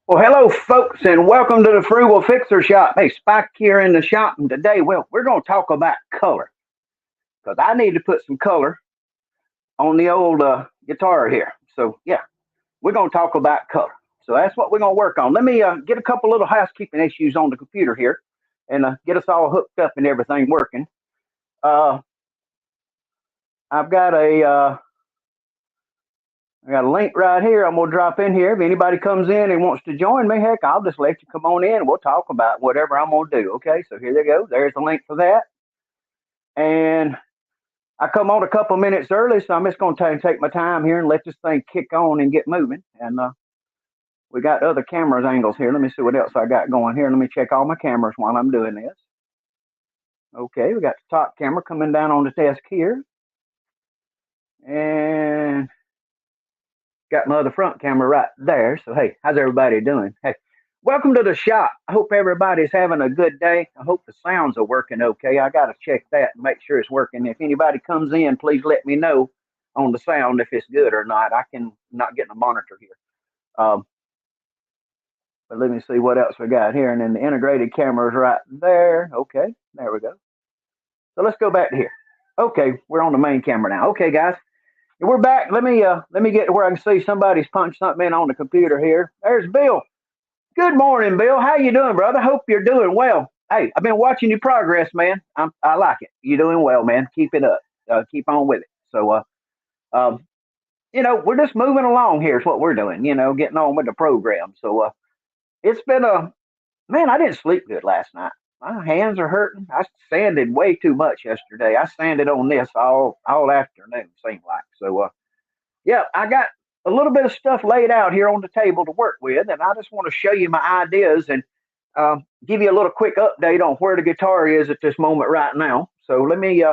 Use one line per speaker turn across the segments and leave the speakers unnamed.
Well, hello, folks, and welcome to the Frugal Fixer shop. Hey, Spike here in the shop, and today, we're going to talk about color because I need to put some color on the old guitar here. So, yeah, we're going to talk about color. So that's what we're going to work on. Let me get a couple little housekeeping issues on the computer here and get us all hooked up and everything working. Uh, I've got I got a link right here. I'm going to drop in here. If anybody comes in and wants to join me, heck, I'll just let you come on in. We'll talk about whatever I'm going to do. Okay, so here they go. There's the link for that. And I come on a couple minutes early, so I'm just going to take my time here and let this thing kick on and get moving. And we got other cameras angles here. Let me see what else I got going here. Let me check all my cameras while I'm doing this. Okay, we got the top camera coming down on the desk here. And got my other front camera right there. So, hey, how's everybody doing? Hey, welcome to the shop. I hope everybody's having a good day. I hope the sounds are working okay. I got to check that and make sure it's working. If anybody comes in, please let me know on the sound if it's good or not. I can not get a monitor here. But let me see what else we got here. And then the integrated camera's right there. Okay, there we go. So let's go back to here. Okay, we're on the main camera now. Okay, guys. We're back. Let me get to where I can see somebody's punched something in on the computer here. There's Bill. Good morning, Bill. How you doing, brother? Hope you're doing well. Hey, I've been watching your progress, man. I like it. You're doing well, man. Keep it up. Keep on with it. So, we're just moving along here is what we're doing, getting on with the program. So, it's been man, I didn't sleep good last night. My hands are hurting. I sanded way too much yesterday. I sanded on this all afternoon, seemed like. So, yeah, I got a little bit of stuff laid out here on the table to work with, and I just want to show you my ideas and give you a little quick update on where the guitar is at this moment right now. So let me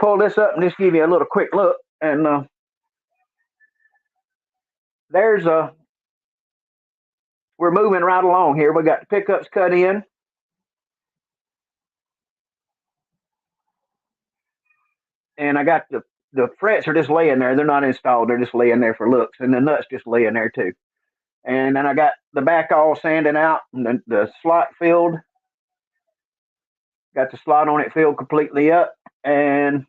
pull this up and just give you a little quick look. And there's we're moving right along here. We got the pickups cut in. And I got the frets are just laying there. They're not installed. They're just laying there for looks. And the nuts just laying there too. And then I got the back all sanded out and the slot filled. Got the slot on it filled completely up. And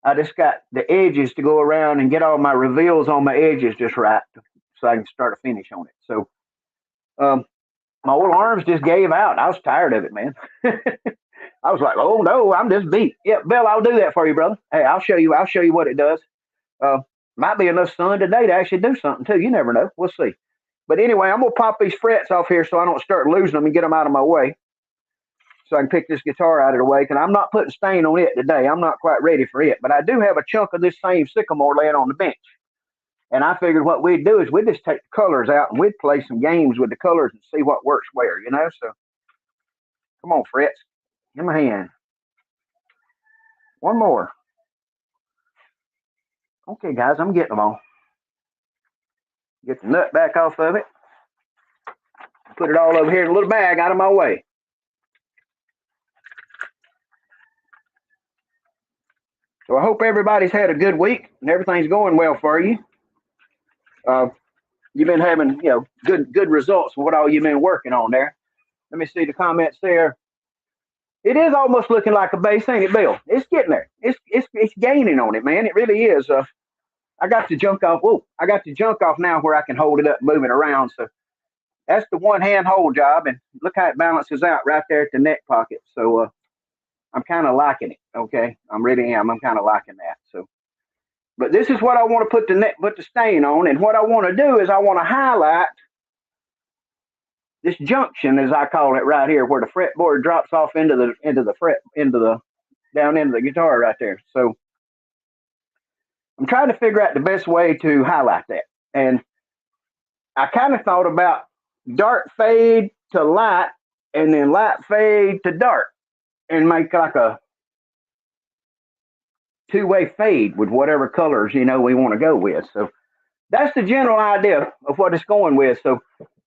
I just got the edges to go around and get all my reveals on my edges just right so I can start a finish on it. So my old arms just gave out. I was tired of it, man. I was like, oh no, I'm just beat. Yeah, Bill, I'll do that for you, brother. Hey, I'll show you what it does. Might be enough sun today to actually do something too. You never know. We'll see. But anyway, I'm gonna pop these frets off here so I don't start losing them and get them out of my way. So I can pick this guitar out of the way. Because I'm not putting stain on it today. I'm not quite ready for it. But I do have a chunk of this same sycamore laying on the bench. And I figured what we'd do is we'd just take the colors out and we'd play some games with the colors and see what works where, So come on, frets. Give me a hand. One more. Okay, guys, I'm getting them all. Get the nut back off of it. Put it all over here in a little bag out of my way. So I hope everybody's had a good week and everything's going well for you. You've been having, good results with what all you've been working on there. Let me see the comments there. It is almost looking like a bass, ain't it, Bill? It's getting there. It's gaining on it, man. It really is. I got the junk off. Whoa, I got the junk off now where I can hold it up and move it around. So that's the one hand hold job. And look how it balances out right there at the neck pocket. So I'm kind of liking it. Okay. I really am. I'm kind of liking that. So, but this is what I want to put the stain on. And what I want to do is I want to highlight this junction, as I call it, right here, where the fretboard drops off down into the guitar right there. So I'm trying to figure out the best way to highlight that. And I kind of thought about dark fade to light and then light fade to dark and make like a two-way fade with whatever colors, we want to go with. So that's the general idea of what it's going with. So,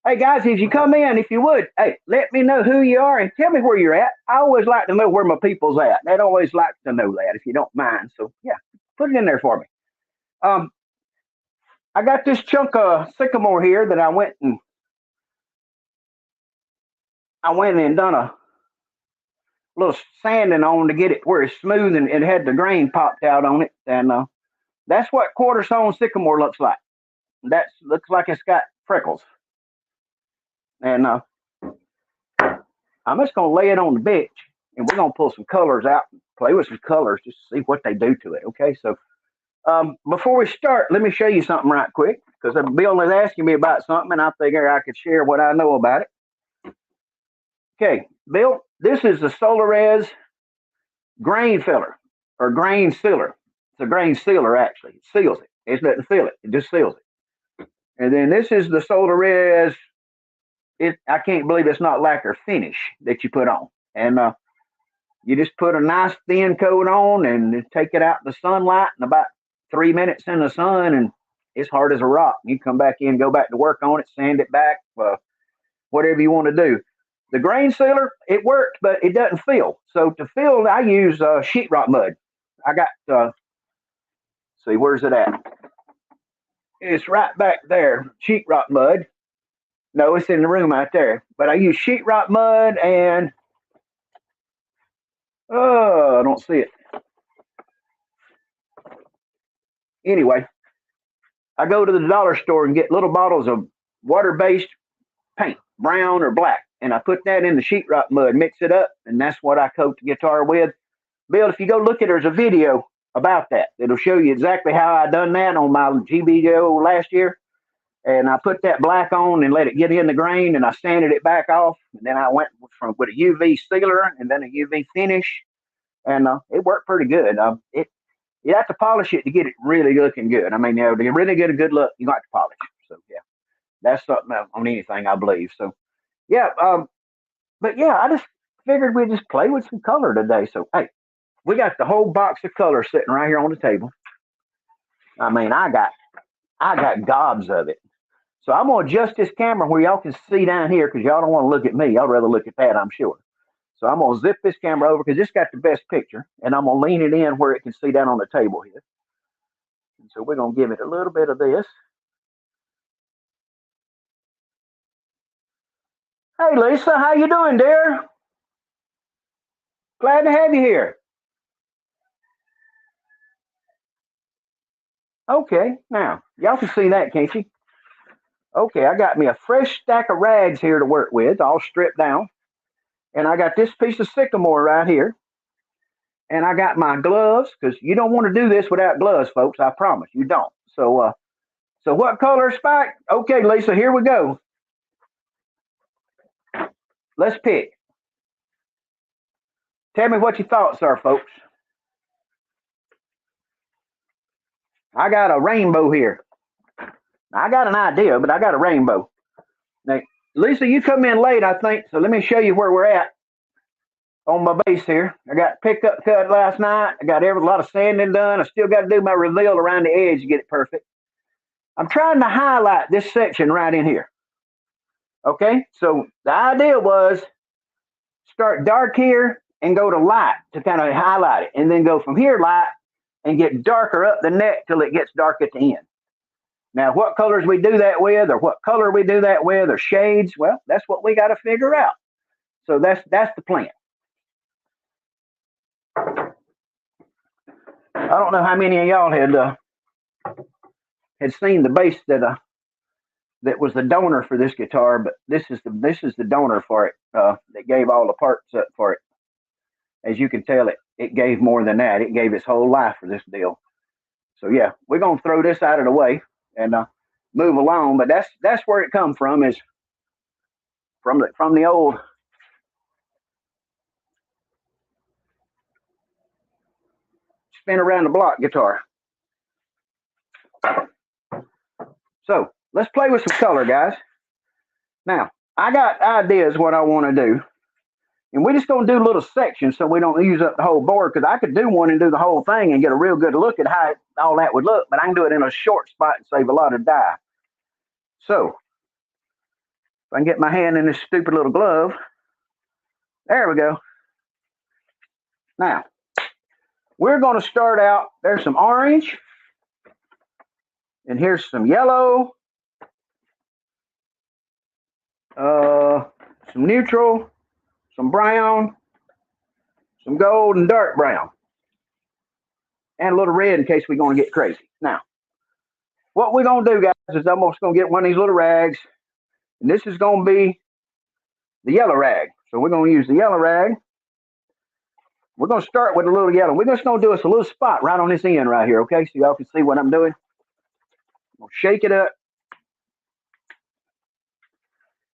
hey, guys, if you come in, if you would, hey, let me know who you are and tell me where you're at. I always like to know where my people's at. They'd always like to know that, if you don't mind. So, yeah, put it in there for me. I got this chunk of sycamore here that I went and I went in and done a little sanding on to get it where it's smooth and it had the grain popped out on it. And that's what quarter sawn sycamore looks like. That looks like it's got freckles. And I'm just going to lay it on the bench and we're going to pull some colors out and play with some colors just to see what they do to it. Okay, so before we start, let me show you something right quick because Bill is asking me about something and I figure I could share what I know about it. Okay, Bill, this is the Solares grain filler or grain sealer. It's a grain sealer, actually. It seals it. It doesn't fill it. It just seals it. And then this is the Solares. I can't believe it's not lacquer finish that you put on. And you just put a nice thin coat on and take it out in the sunlight in about 3 minutes in the sun, and it's hard as a rock. You come back in, go back to work on it, sand it back, whatever you want to do. The grain sealer, it worked, but it doesn't fill. So to fill, I use sheetrock mud. I got, see, where's it at? It's right back there, sheetrock mud. No, it's in the room out there. But I use sheetrock mud and, I don't see it. Anyway, I go to the dollar store and get little bottles of water-based paint, brown or black. And I put that in the sheetrock mud, mix it up, and that's what I coat the guitar with. Bill, if you go look at there's a video about that. It'll show you exactly how I done that on my GGBO last year. And I put that black on and let it get in the grain, and I sanded it back off. And then I went with a UV sealer and then a UV finish, and it worked pretty good. You have to polish it to get it really looking good. I mean, to really get a good look, you got to polish it. So yeah, that's something on anything, I believe. So yeah, but yeah, I just figured we'd just play with some color today. So hey, we got the whole box of color sitting right here on the table. I mean, I got gobs of it. So I'm gonna adjust this camera where y'all can see down here because y'all don't want to look at me. Y'all rather look at that, I'm sure. So I'm gonna zip this camera over because it's got the best picture, and I'm gonna lean it in where it can see down on the table here. And so we're gonna give it a little bit of this. Hey Lisa, how you doing, dear? Glad to have you here. Okay, now y'all can see that, can't you? Okay, I got me a fresh stack of rags here to work with, all stripped down. And I got this piece of sycamore right here. And I got my gloves, because you don't want to do this without gloves, folks. I promise you don't. So what color, Spike? Okay, Lisa, here we go. Let's pick. Tell me what your thoughts are, folks. I got a rainbow here. I got an idea, but I got a rainbow. Now, Lisa, you come in late, I think, so let me show you where we're at on my base here. I got pickup cut last night. I got a lot of sanding done. I still got to do my reveal around the edge to get it perfect. I'm trying to highlight this section right in here. Okay, so the idea was start dark here and go to light to kind of highlight it, and then go from here light and get darker up the neck till it gets dark at the end. Now, what colors we do that with, or what color we do that with, or shades, well, that's what we got to figure out. So that's the plan. I don't know how many of y'all had seen the bass that was the donor for this guitar, but this is the donor for it that gave all the parts up for it. As you can tell, it gave more than that. It gave its whole life for this deal. So yeah, we're gonna throw this out of the way and move along. But that's where it come from, is from the old spin around the block guitar. So let's play with some color, guys. Now I got ideas what I want to do, and we're just gonna do little sections so we don't use up the whole board. Because I could do one and do the whole thing and get a real good look at how all that would look, but I can do it in a short spot and save a lot of dye. So if I can get my hand in this stupid little glove, there we go. Now we're going to start out. There's some orange, and here's some yellow, some neutral, some brown, some gold, and dark brown. And a little red in case we're going to get crazy. Now, what we're going to do, guys, is I'm just going to get one of these little rags. And this is going to be the yellow rag. So we're going to use the yellow rag. We're going to start with a little yellow. We're just going to do us a little spot right on this end right here, okay? So y'all can see what I'm doing. I'm going to shake it up.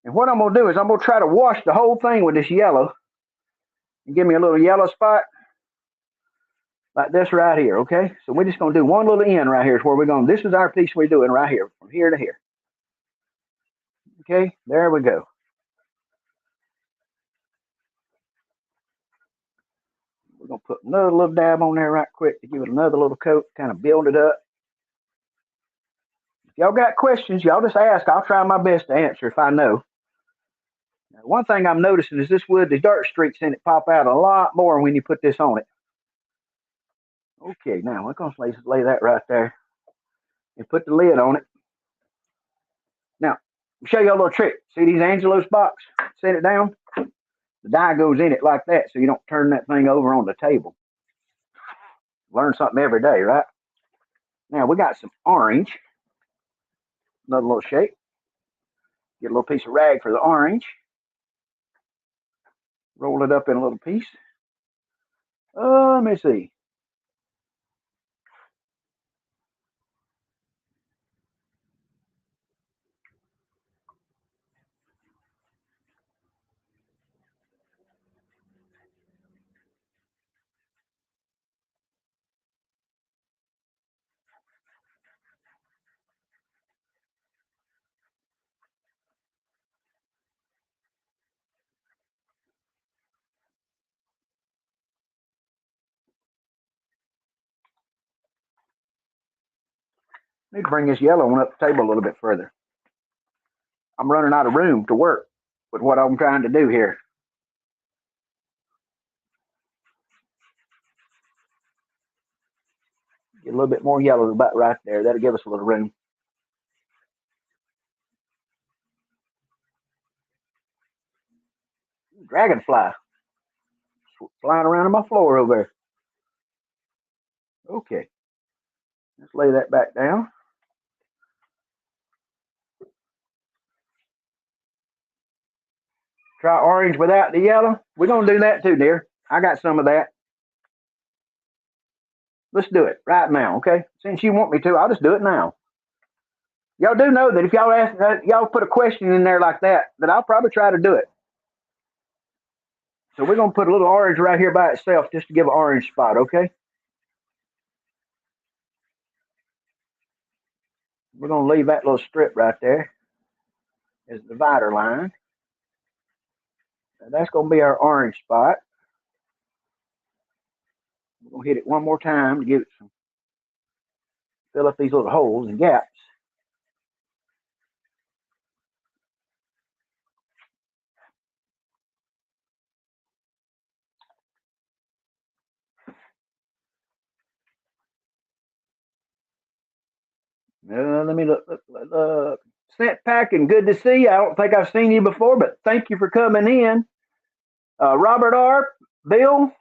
And what I'm going to do is I'm going to try to wash the whole thing with this yellow. And give me a little yellow spot. Like this right here, okay? So we're just going to do one little end right here is where we're going. This is our piece we're doing right here, from here to here. Okay, there we go. We're going to put another little dab on there right quick to give it another little coat, kind of build it up. If y'all got questions, y'all just ask. I'll try my best to answer if I know. Now, one thing I'm noticing is this wood, the dark streaks in it pop out a lot more when you put this on it. Okay, now we're going to lay that right there and put the lid on it. Now, I'll show you a little trick. See these Angelus box? Set it down. The dye goes in it like that so you don't turn that thing over on the table. Learn something every day, right? Now, we got some orange. Another little shake. Get a little piece of rag for the orange. Roll it up in a little piece. Let me see. Need to bring this yellow one up the table a little bit further. I'm running out of room to work with what I'm trying to do here. Get a little bit more yellow about right there. That'll give us a little room. Dragonfly flying around on my floor over there. Okay, let's lay that back down. Try orange without the yellow. We're going to do that too, dear. I got some of that. Let's do it right now, okay? Since you want me to, I'll just do it now. Y'all do know that if y'all ask, y'all put a question in there like that I'll probably try to do it. So we're going to put a little orange right here by itself just to give an orange spot, okay? We're going to leave that little strip right there as the divider line. And that's going to be our orange spot. We're going to hit it one more time to give it some, fill up these little holes and gaps. Let me look. Scent Packing, good to see you. I don't think I've seen you before, but thank you for coming in. Robert R., Bill,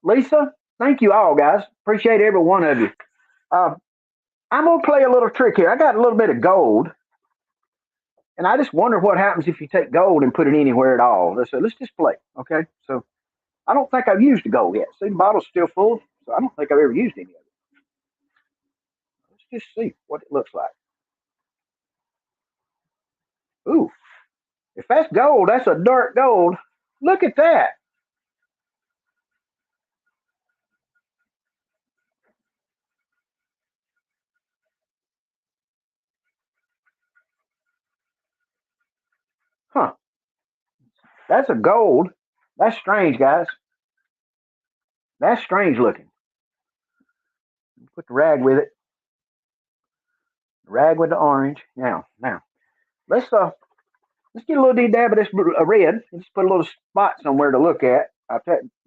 Lisa, thank you all, guys. Appreciate every one of you. I'm going to play a little trick here. I got a little bit of gold, and I just wonder what happens if you take gold and put it anywhere at all. So let's just play, okay? So I don't think I've used the gold yet. See, the bottle's still full, so I don't think I've ever used any of it. Let's just see what it looks like. Ooh, if that's gold, that's a dark gold. Look at that. Huh. That's a gold. That's strange, guys. That's strange looking. Put the rag with it. Rag with the orange. Now, let's get a little dab of this red. Just put a little spot somewhere to look at. I'll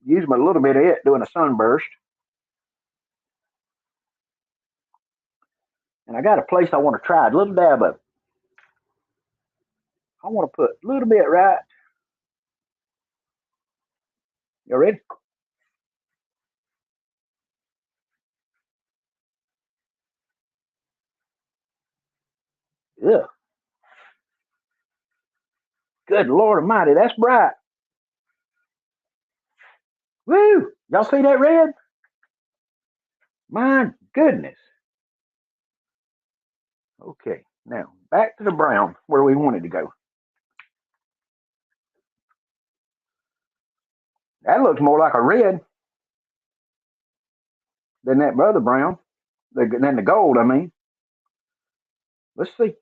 use a little bit of it doing a sunburst. And I got a place I want to try a little dab of it. I want to put a little bit right You ready? Ugh. Good Lord Almighty, that's bright. Woo! Y'all see that red? My goodness. Okay, now back to the brown where we wanted to go. That looks more like a red than that other brown, than the gold, I mean. Let's see.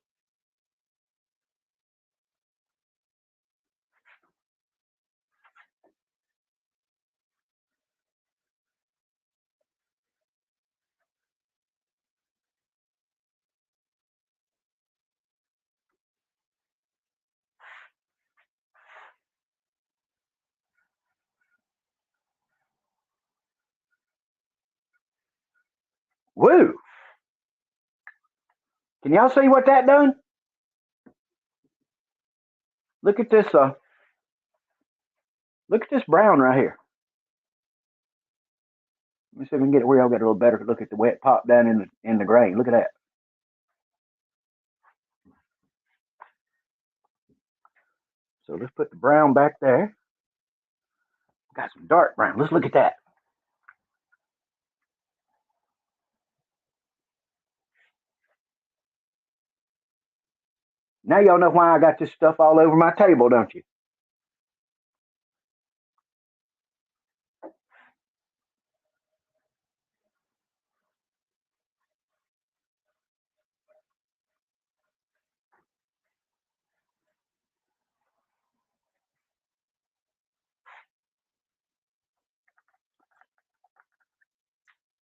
Woo! Can y'all see what that done? Look at this. Look at this brown right here. Let me see if we can get it where y'all get a little better look at the wet pop down in the grain. Look at that. So let's put the brown back there. Got some dark brown. Let's look at that. Now y'all know why I got this stuff all over my table, don't you?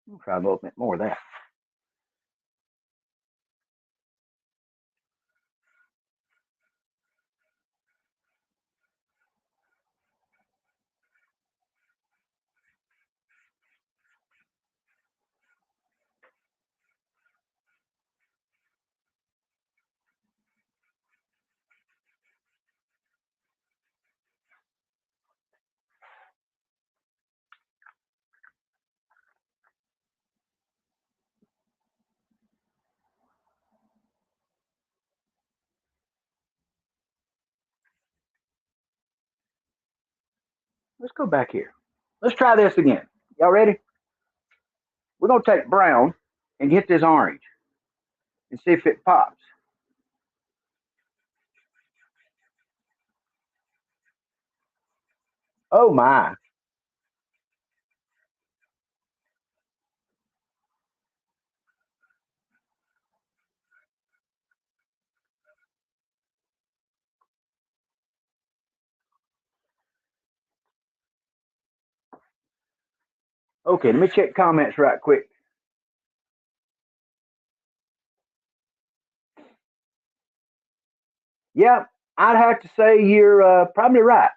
I'll try a little bit more of that. Let's go back here. Let's try this again. Y'all ready? We're going to take brown and get this orange and see if it pops. Oh my. Okay, let me check comments right quick. Yeah, I'd have to say you're probably right.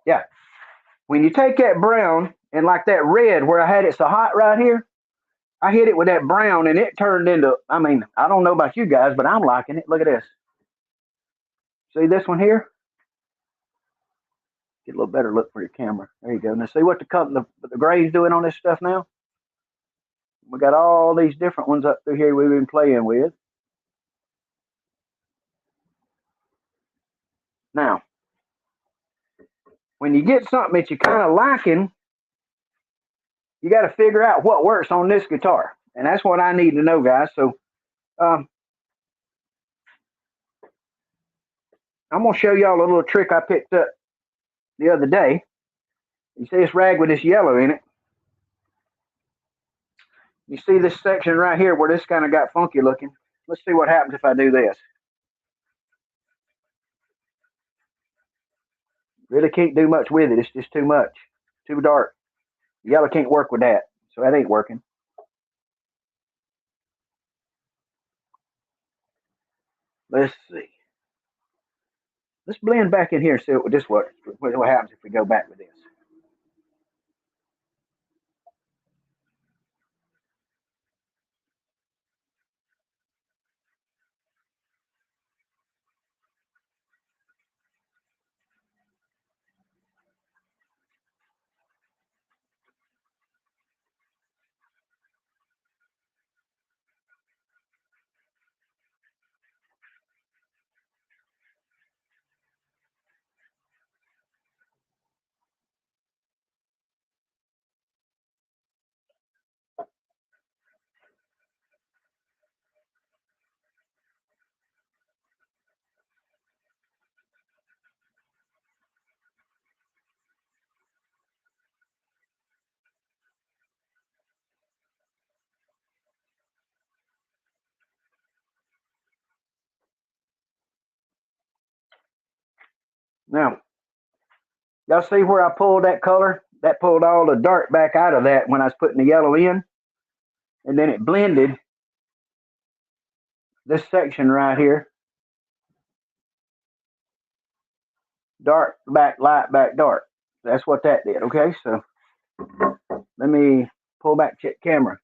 Yeah. When you take that brown and like that red where I had it so hot right here, I hit it with that brown and it turned into, I mean, I don't know about you guys, but I'm liking it. Look at this. See this one here? Get a little better look for your camera. There you go. Now see what the gray's doing on this stuff now? We got all these different ones up through here we've been playing with. Now, when you get something that you kind of liking, you got to figure out what works on this guitar. And that's what I need to know, guys. So um, I'm going to show y'all a little trick I picked up the other day. You see this rag with this yellow in it? You see this section right here where this kind of got funky looking? Let's see what happens if I do this. Really can't do much with it. It's just too much. Too dark. The yellow can't work with that. So that ain't working. Let's see. Let's blend back in here and see what happens if we go back with this. Now, y'all see where I pulled that color? That pulled all the dark back out of that when I was putting the yellow in. And then it blended this section right here. Dark back, light back, dark. That's what that did, okay? So let me pull back, check camera.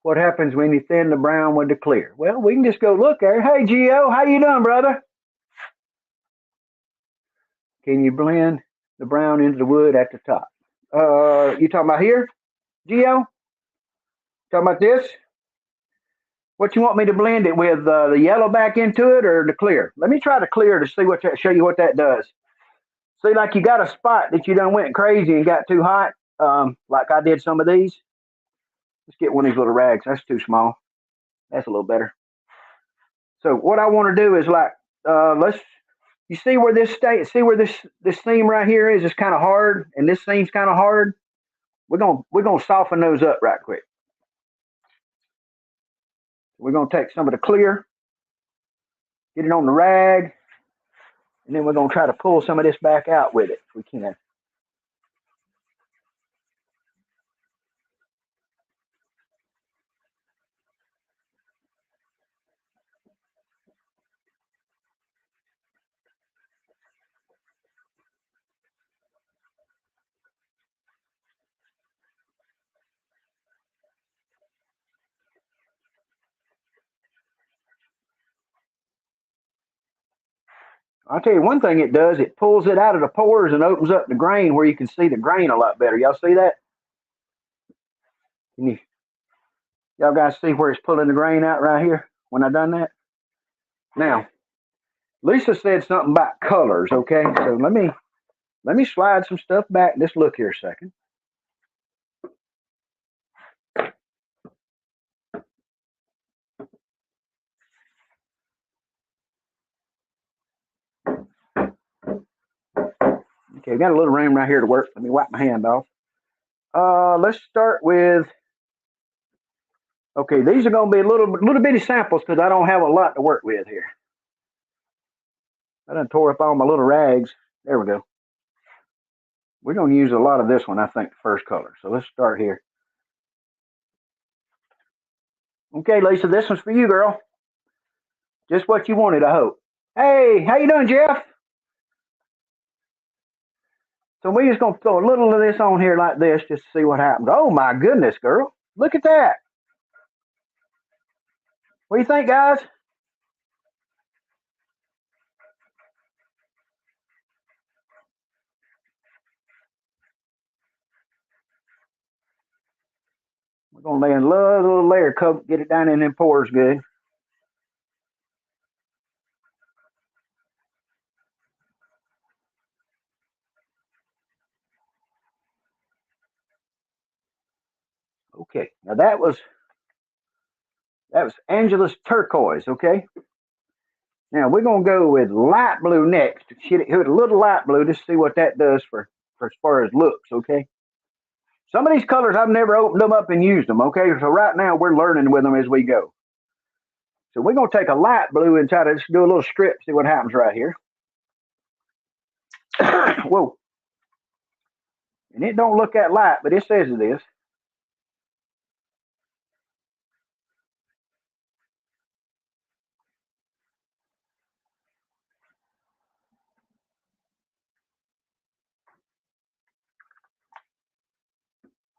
What happens when you thin the brown with the clear? Well, we can just go look there. Hey, Gio, how you doing, brother? Can you blend the brown into the wood at the top? You talking about here, Gio? Talking about this? What you want me to blend it with? The yellow back into it or the clear? Let me try the clear to see what that, show you what that does. See, like you got a spot that you done went crazy and got too hot, like I did some of these. Let's get one of these little rags. That's too small. That's a little better. So what I want to do is like, you see where this see where this seam right here is? It's kind of hard, and this seam's kind of hard. We're gonna soften those up right quick. We're gonna take some of the clear, get it on the rag, and then we're gonna try to pull some of this back out with it if we can. I'll tell you one thing it does, it pulls it out of the pores and opens up the grain where you can see the grain a lot better. Y'all see that? Can you, y'all guys see where it's pulling the grain out right here when I done that? Now, Lisa said something about colors, okay? So let me slide some stuff back. Just look here a second. Okay, got a little room right here to work. Let me wipe my hand off. Let's start with, okay, these are going to be little bitty samples because I don't have a lot to work with here. I done tore up all my little rags. There we go. We're going to use a lot of this one, I think, the first color. So let's start here. Okay, Lisa, this one's for you, girl. Just what you wanted, I hope. Hey, how you doing, Jeff? So we're just going to throw a little of this on here like this just to see what happens. Oh, my goodness, girl. Look at that. What do you think, guys? We're going to lay a little layer coat, get it down in them pores good. Okay, now that was Angelus Turquoise, okay? Now we're going to go with light blue next. Hit it with a little light blue just to see what that does for as far as looks, okay? Some of these colors, I've never opened them up and used them, okay? So right now, we're learning with them as we go. So we're going to take a light blue and try to just do a little strip, see what happens right here. Whoa. And it don't look that light, but it says it is.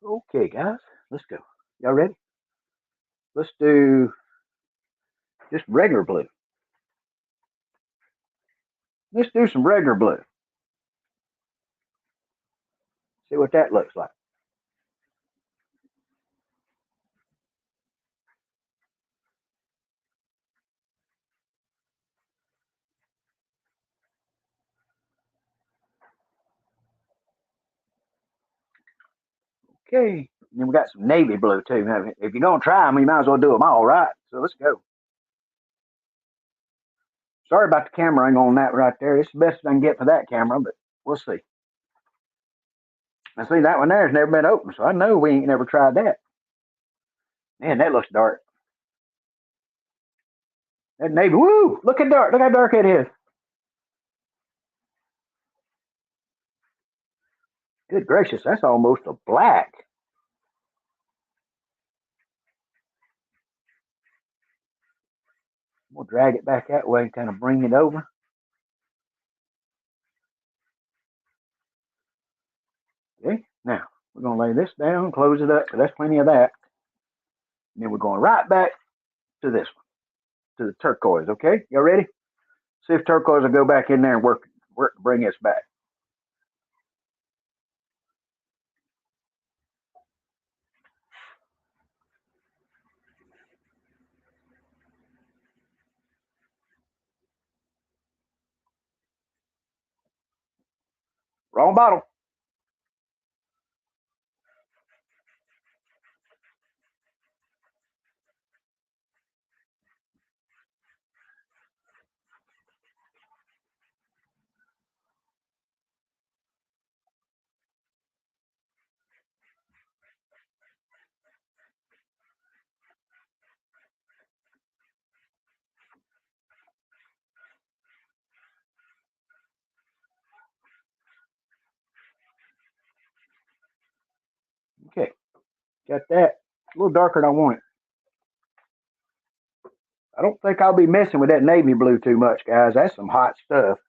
Okay, guys, let's go. Y'all ready? Let's do just regular blue. Let's do some regular blue. See what that looks like. Okay, and then we got some navy blue too. Now, if you're gonna try them, you might as well do them all, right? So let's go. Sorry about the camera angle on that right there. It's the best I can get for that camera, but we'll see. I see that one there has never been opened, so I know we ain't never tried that. Man, that looks dark. That navy, woo! Look at dark. Look how dark it is. Good gracious, that's almost a black. We'll drag it back that way and kind of bring it over. Okay, now we're going to lay this down, close it up, because that's plenty of that. And then we're going right back to this one, to the turquoise, okay? Y'all ready? See if turquoise will go back in there and work to bring us back. Wrong bottle. Okay, got that. A little darker than I want it. I don't think I'll be messing with that navy blue too much, guys. That's some hot stuff.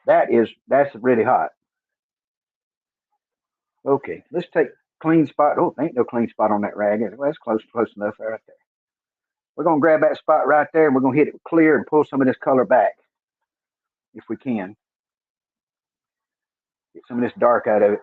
That's really hot. Okay, let's take clean spot. Oh, ain't no clean spot on that rag. Well, that's close enough right there. We're gonna grab that spot right there and we're gonna hit it clear and pull some of this color back if we can. Get some of this dark out of it.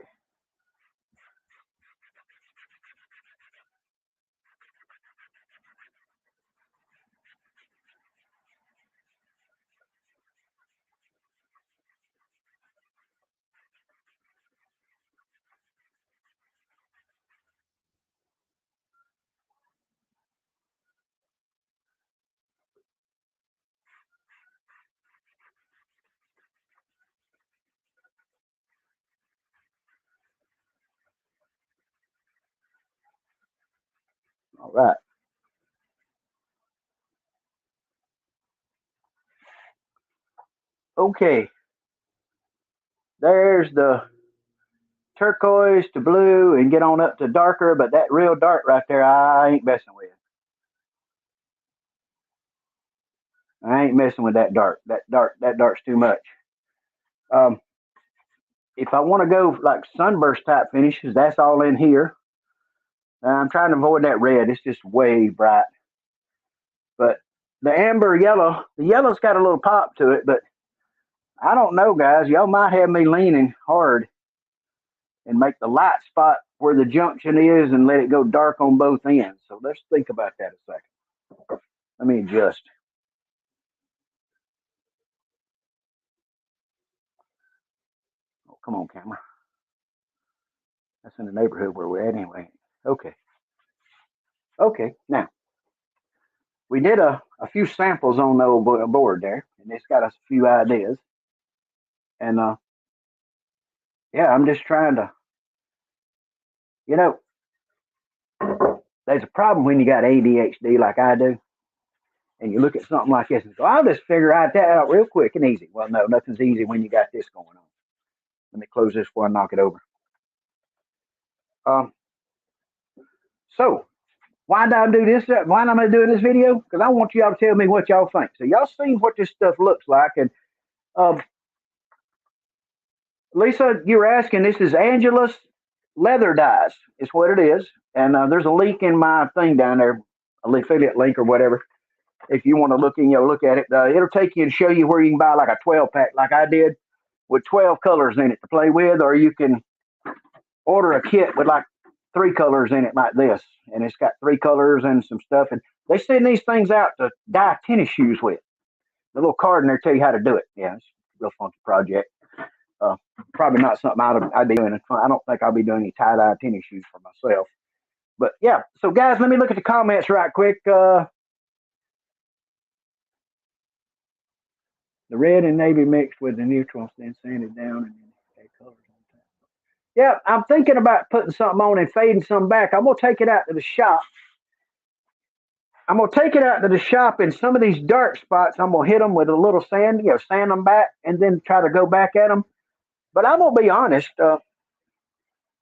All right. Okay. There's the turquoise to blue and get on up to darker, but that real dark right there, I ain't messing with. I ain't messing with that dark. That dark's too much. Um, if I want to go like sunburst type finishes, that's all in here. I'm trying to avoid that red. It's just way bright. But the amber yellow, the yellow's got a little pop to it, but I don't know, guys. Y'all might have me leaning hard and make the light spot where the junction is and let it go dark on both ends. So let's think about that a second. Let me adjust. Oh, come on, camera. That's in the neighborhood where we're at anyway. Okay. Okay, now we did a few samples on the old board there, and it's got us a few ideas. And yeah, I'm just trying to, you know, there's a problem when you got ADHD like I do, and you look at something like this and go, I'll just figure that out real quick and easy. Well, no, nothing's easy when you got this going on. Let me close this before I knock it over. Um, so why did I do this? Why am I doing this video? Because I want y'all to tell me what y'all think. So y'all seen what this stuff looks like, and Lisa, you were asking. This is Angelus Leather Dyes. It's what it is, and there's a link in my thing down there, an affiliate link or whatever. If you want to look at it, it'll take you and show you where you can buy like a 12-pack, like I did, with 12 colors in it to play with, or you can order a kit with like 3 colors in it, like this, and it's got 3 colors and some stuff. And they send these things out to dye tennis shoes with. The little card in there tell you how to do it. Yeah, it's a real funky project. Probably not something I'd be doing. I don't think I'll be doing any tie-dye tennis shoes for myself. But yeah, so guys, let me look at the comments right quick. The red and navy mixed with the neutrals, then sanded down and then colors on top. Yeah, I'm thinking about putting something on and fading some back. I'm gonna take it out to the shop I'm gonna take it out to the shop, and some of these dark spots, I'm gonna hit them with a little sand, sand them back, and then try to go back at them. But I'm gonna be honest.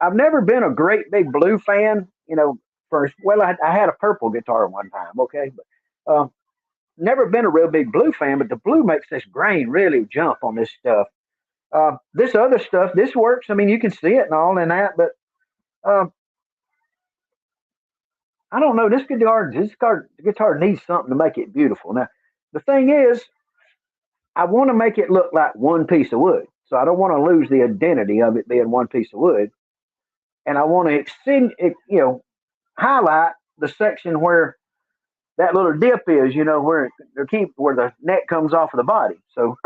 I've never been a great big blue fan. First, well, I had a purple guitar one time, okay, but never been a real big blue fan. But the blue makes this grain really jump on this stuff. This other stuff, this works. I mean, you can see it and all and that, but uh, I don't know. This guitar needs something to make it beautiful. Now, the thing is, I want to make it look like one piece of wood, so I don't want to lose the identity of it being one piece of wood, and I want to extend it, highlight the section where that little dip is, where the neck comes off of the body. So,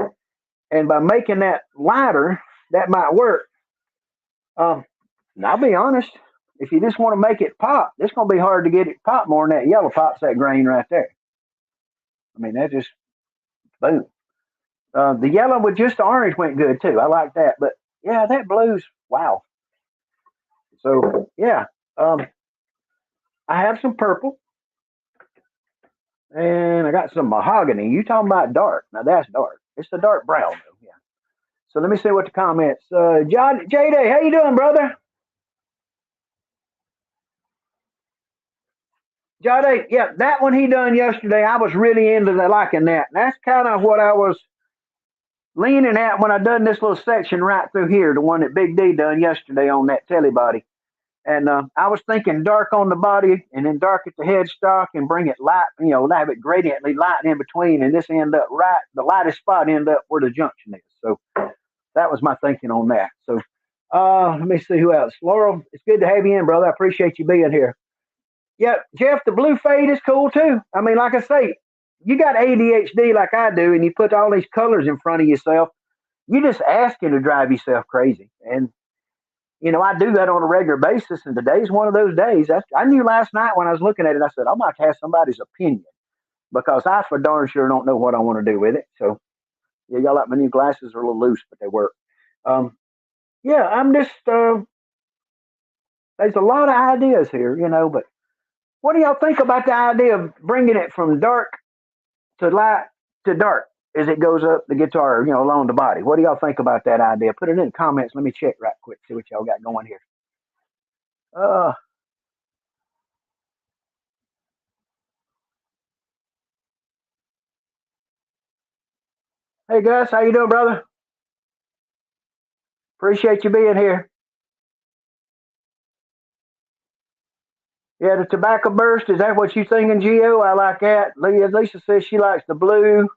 and by making that lighter, that might work. And I'll be honest, if you just want to make it pop, it's going to be hard to get it pop more than that yellow pops that grain right there. I mean, that just boom. The yellow with just the orange went good too. I like that, but yeah, that blue's wow. So yeah, I have some purple. And I got some mahogany. You talking about dark? Now that's dark. It's a dark brown though. Yeah. So let me see what the comments. John J Day, how you doing, brother? John Day, yeah, that one he done yesterday. I was really into liking that. And that's kind of what I was leaning at when I done this little section right through here, the one that Big D done yesterday on that telly body. And I was thinking dark on the body and then dark at the headstock and bring it light, have it gradiently light in between. And this end up right, the lightest spot end up where the junction is. So that was my thinking on that. So let me see who else. Laurel, it's good to have you in, brother. I appreciate you being here. Yeah, Jeff, the blue fade is cool too. I mean, like I say, you got ADHD like I do, and you put all these colors in front of yourself. You just asking to drive yourself crazy. And I do that on a regular basis, and today's one of those days. I knew last night when I was looking at it, I said, I'm about to have somebody's opinion because I for darn sure don't know what I want to do with it. So, yeah, y'all like my new glasses are a little loose, but they work. Yeah, I'm just, there's a lot of ideas here, but what do y'all think about the idea of bringing it from dark to light to dark as it goes up the guitar, along the body? What do y'all think about that idea? Put it in the comments. Let me check right quick, see what y'all got going here. Uh, Hey Gus, how you doing, brother? Appreciate you being here. Yeah, the tobacco burst. Is that what you thinking, Gio? I like that. Lisa says she likes the blue.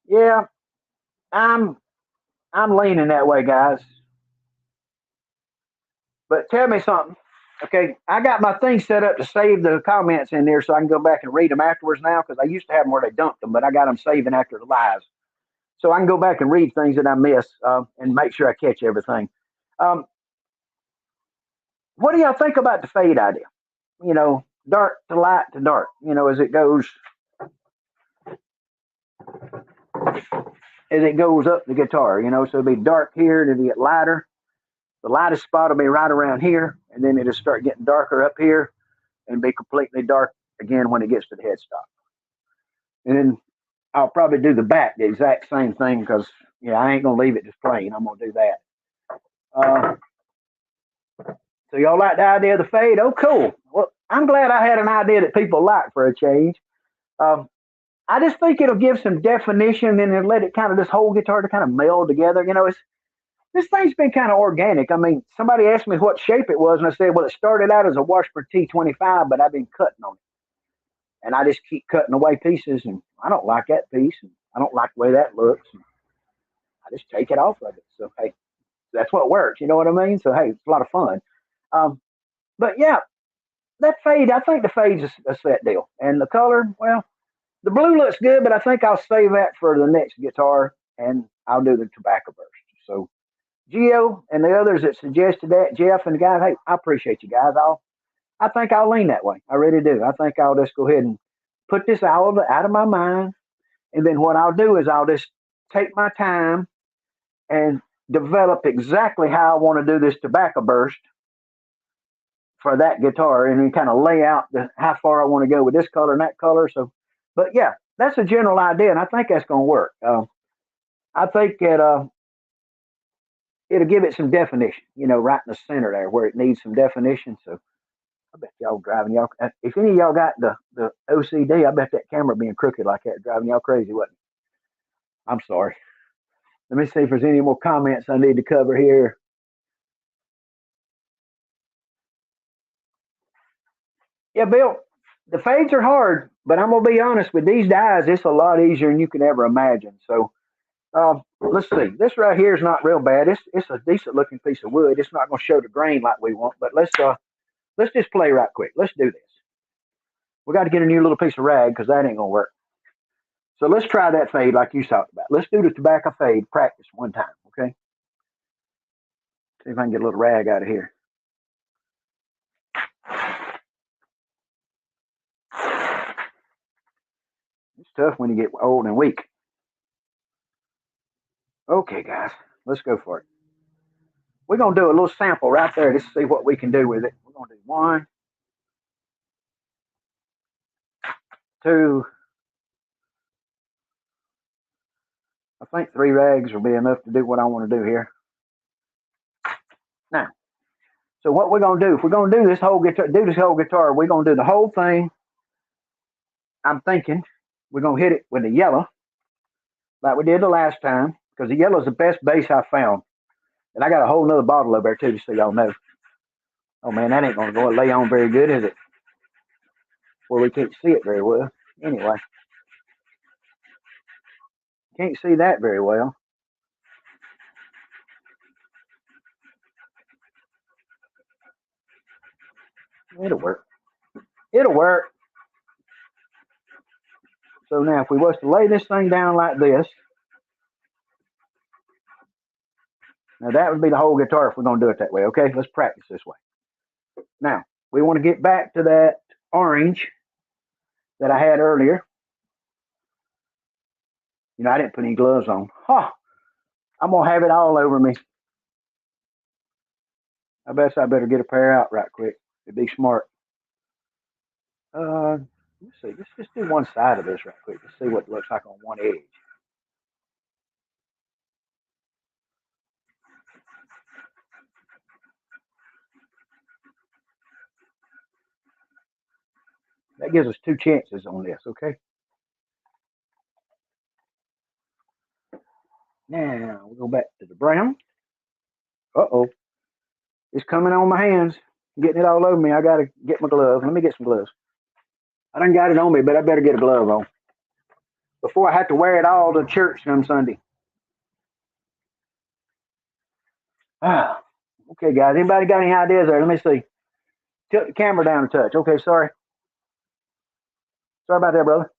Yeah, I'm I'm leaning that way, guys. But tell me something. Okay, I got my thing set up to save the comments in there so I can go back and read them afterwards now because I used to have them where they dumped them, but I got them saving after the lives. So I can go back and read things that I miss and make sure I catch everything. Um, what do y'all think about the fade idea? Dark to light to dark, as it goes up the guitar, so it'll be dark here and it'll get lighter. The lightest spot will be right around here, and then it'll start getting darker up here and be completely dark again when it gets to the headstock. And then I'll probably do the back the exact same thing because I ain't gonna leave it just plain. I'm gonna do that. Uh, so y'all like the idea of the fade? Oh, cool. Well, I'm glad I had an idea that people like for a change. Um, I just think it'll give some definition and it'll let it kind of this whole guitar to kind of meld together. This thing's been kind of organic. I mean, somebody asked me what shape it was, and I said, well, it started out as a Washburn T25, but I've been cutting on it. And I just keep cutting away pieces, and I don't like that piece, and I don't like the way that looks. And I just take it off of it. So, hey, that's what works. You know what I mean? So, hey, it's a lot of fun. Um, but, yeah, that fade, I think the fade's a set deal. And the color, well, the blue looks good, but I think I'll save that for the next guitar, and I'll do the tobacco burst. So, Gio and the others that suggested that, Jeff and the guys, hey, I appreciate you guys. I think I'll lean that way. I really do. I think I'll just go ahead and put this out of my mind. And then what I'll do is I'll just take my time and develop exactly how I want to do this tobacco burst for that guitar, and then kind of lay out how far I want to go with this color and that color. So, but yeah, that's a general idea, and I think that's going to work. I think that it'll give it some definition, right in the center there where it needs some definition. So I bet y'all driving y'all. If any of y'all got the OCD, I bet that camera being crooked like that driving y'all crazy, wasn't it? I'm sorry. Let me see if there's any more comments I need to cover here. Yeah, Bill, the fades are hard, but I'm gonna be honest with these dyes. It's a lot easier than you can ever imagine. So let's see. This right here is not real bad. It's a decent looking piece of wood. It's not gonna show the grain like we want, but let's just play right quick. Let's do this. We got to get a new little piece of rag because that ain't gonna work. So let's try that fade like you talked about. Let's do the tobacco fade practice one time, okay? See if I can get a little rag out of here. It's tough when you get old and weak. Okay, guys, let's go for it. We're going to do a little sample right there to see what we can do with it. We're going to do 1, 2, I think 3 rags will be enough to do what I want to do here. Now, so what we're going to do, if we're going to do this whole guitar, we're going to do the whole thing. I'm thinking we're going to hit it with the yellow like we did the last time, because the yellow is the best base I found. And I got a whole nother bottle over there too, so y'all know. Oh man, that ain't going to go lay on very good, is it? Well, we can't see it very well. Anyway, can't see that very well. It'll work. It'll work. So now if we was to lay this thing down like this, now that would be the whole guitar if we're going to do it that way, okay? Let's practice this way. Now, we want to get back to that orange that I had earlier. I didn't put any gloves on. Huh. I'm going to have it all over me. I bet I better get a pair out right quick. It'd be smart. Let's see. Let's just do one side of this right quick. Let's see what it looks like on one edge. That gives us 2 chances on this, okay? Now, we'll go back to the brown. Uh-oh. It's coming on my hands. I'm getting it all over me. I got to get my gloves. Let me get some gloves. I done got it on me, but I better get a glove on before I have to wear it all to church on Sunday. Ah, okay, guys. Anybody got any ideas there? Let me see. Tilt the camera down a touch. Okay, sorry. Sorry about that, brother.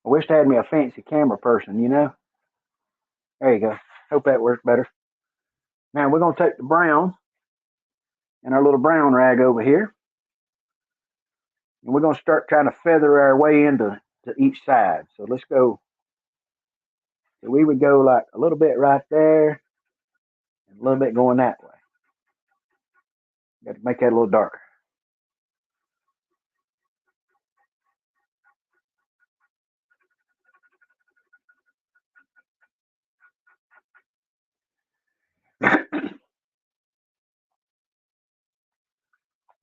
I wish I had me a fancy camera person, There you go. Hope that works better. Now we're going to take the brown and our little brown rag over here. And we're going to start trying to feather our way into each side. So let's go. So we would go like a little bit right there and a little bit going that way. Got to make that a little darker.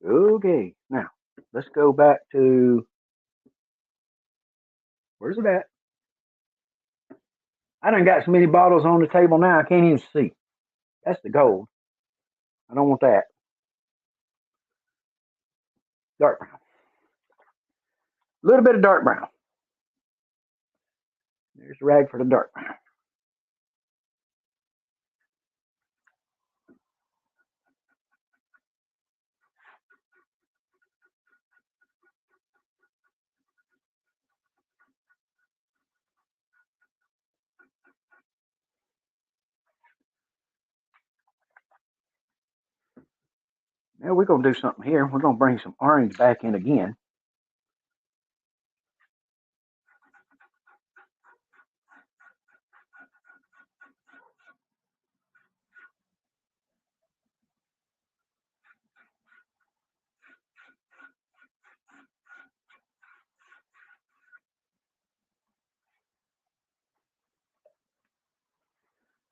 Okay, now let's go back to, where's it at? I done got so many bottles on the table now I can't even see. That's the gold. I don't want that. Dark brown. A little bit of dark brown. There's the rag for the dark brown. Now we're going to do something here. We're going to bring some orange back in again.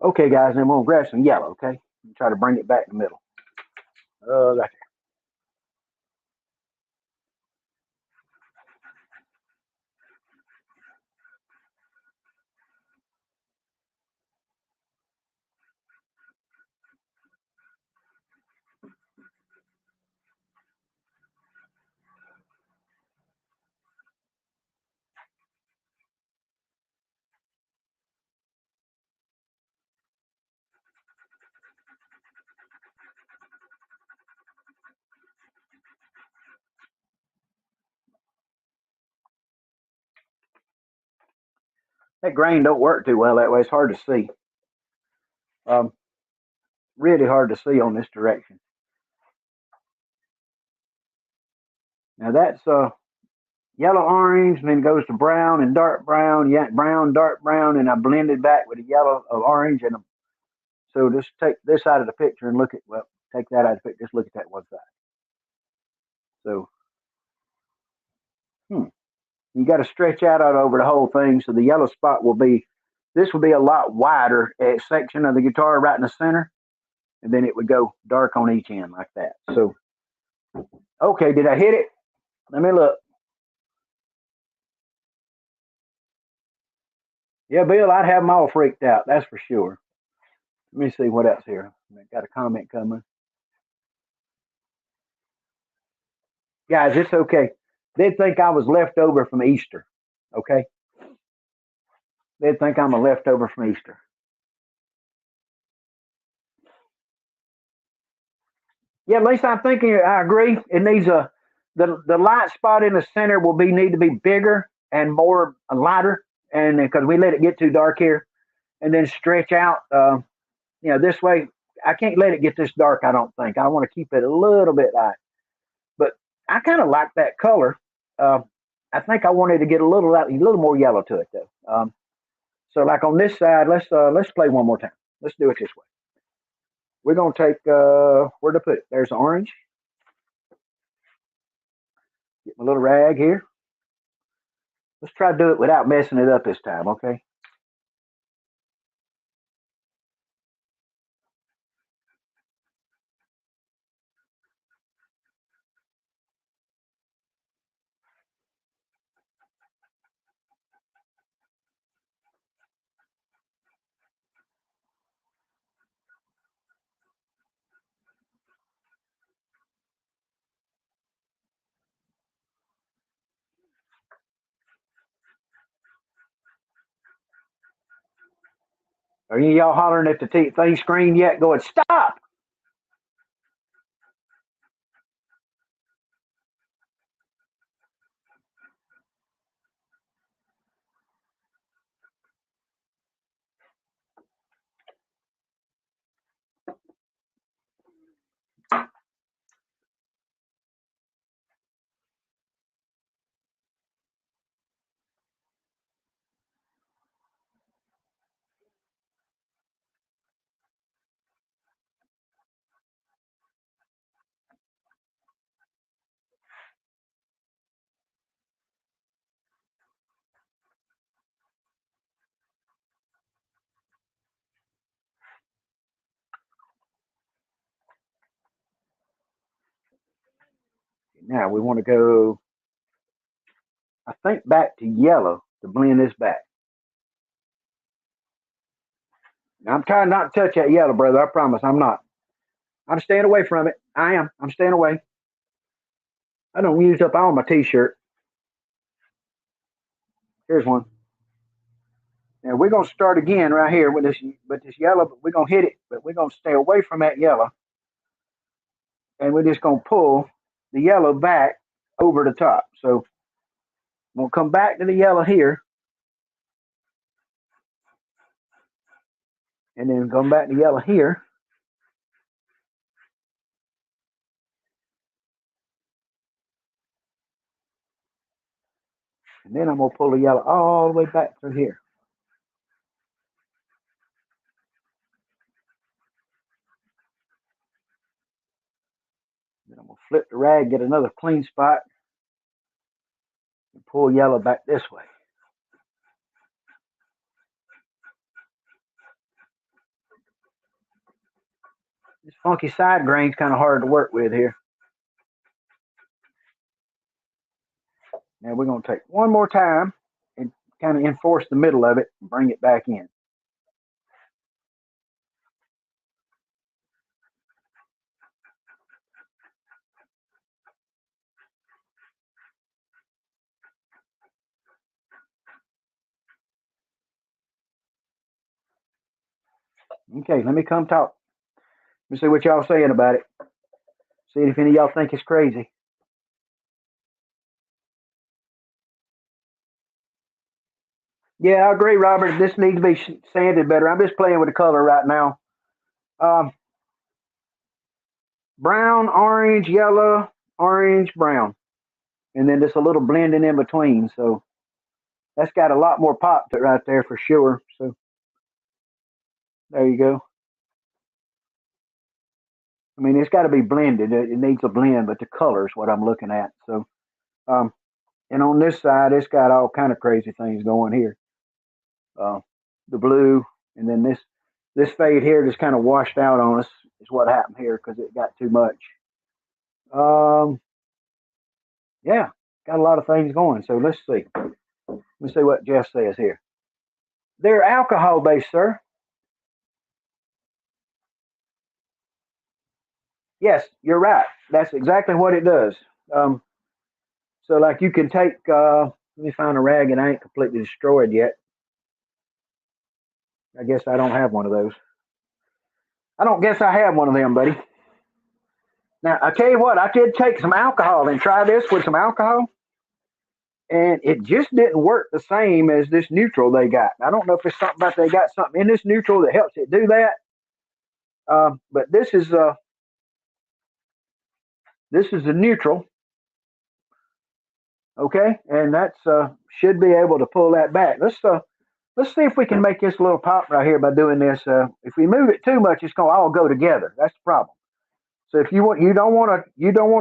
Okay, guys, then we'll grab some yellow, okay? Try to bring it back in the middle. Right there. That grain don't work too well that way. It's hard to see. Um, Really hard to see on this direction. Now that's yellow orange, and then goes to brown and dark brown, yeah, brown, dark brown, and I blended back with a yellow of orange. And so just take this out of the picture and look at, well, take that out of the picture, just look at that one side. So, you got to stretch out over the whole thing. So the yellow spot will be, this will be a lot wider section of the guitar right in the center. And then it would go dark on each end like that. So, okay, did I hit it? Let me look. Yeah, Bill, I'd have them all freaked out. That's for sure. Let me see what else here. I got a comment coming. Guys, it's okay. They'd think I was left over from Easter. Okay? They'd think I'm a leftover from Easter. Yeah, at least I'm thinking I agree. It needs the light spot in the center will need to be bigger and more lighter, and because we let it get too dark here, and then stretch out. This way I can't let it get this dark. I don't think I want to keep it a little bit light, but I kind of like that color. Uh, I think I wanted to get a little more yellow to it though. So like on this side, let's play one more time. Let's do it this way. We're gonna take where to put it. There's orange. Get my little rag here. Let's try to do it without messing it up this time, okay? Are any of y'all hollering at the thing screen yet? Going, stop! Now we want to go, I think, back to yellow to blend this back. Now, I'm trying not to touch that yellow, brother. I promise I'm not. I'm staying away from it. I am. I'm staying away. I don't use up all my t-shirt. Here's one. Now we're gonna start again right here with this yellow, but we're gonna hit it, but we're gonna stay away from that yellow. And we're just gonna pull the yellow back over the top. So we'll come back to the yellow here, and then come back to yellow here. And then I'm gonna pull the yellow all the way back through here. Then I'm gonna flip the rag, get another clean spot, and pull yellow back this way. This funky side grain's kind of hard to work with here. Now we're going to take one more time and kind of enforce the middle of it and bring it back in. Okay, let me come talk. Let me see what y'all saying about it. See if any of y'all think it's crazy. Yeah, I agree, Robert. This needs to be sanded better. I'm just playing with the color right now. Brown, orange, yellow, orange, brown. And then just a little blending in between. So that's got a lot more pop to it right there for sure. So there you go. I mean, it's got to be blended. It needs a blend, but the color is what I'm looking at. So, and on this side, it's got all kind of crazy things going here. The blue, and then this fade here just kind of washed out on us is what happened here because it got too much. Yeah, got a lot of things going. So let's see. Let's see what Jeff says here. They're alcohol based, sir. Yes, you're right. That's exactly what it does. So like you can take. Let me find a rag and I ain't completely destroyed yet. I guess I don't have one of those. I don't guess I have one of them, buddy. Now I tell you what, I did take some alcohol and try this with some alcohol, and it just didn't work the same as this neutral they got. I don't know if it's something about they got something in this neutral that helps it do that. But this is the neutral, okay, and that's should be able to pull that back. Let's see if we can make this a little pop right here by doing this. If we move it too much, it's gonna all go together. That's the problem. So if you don't want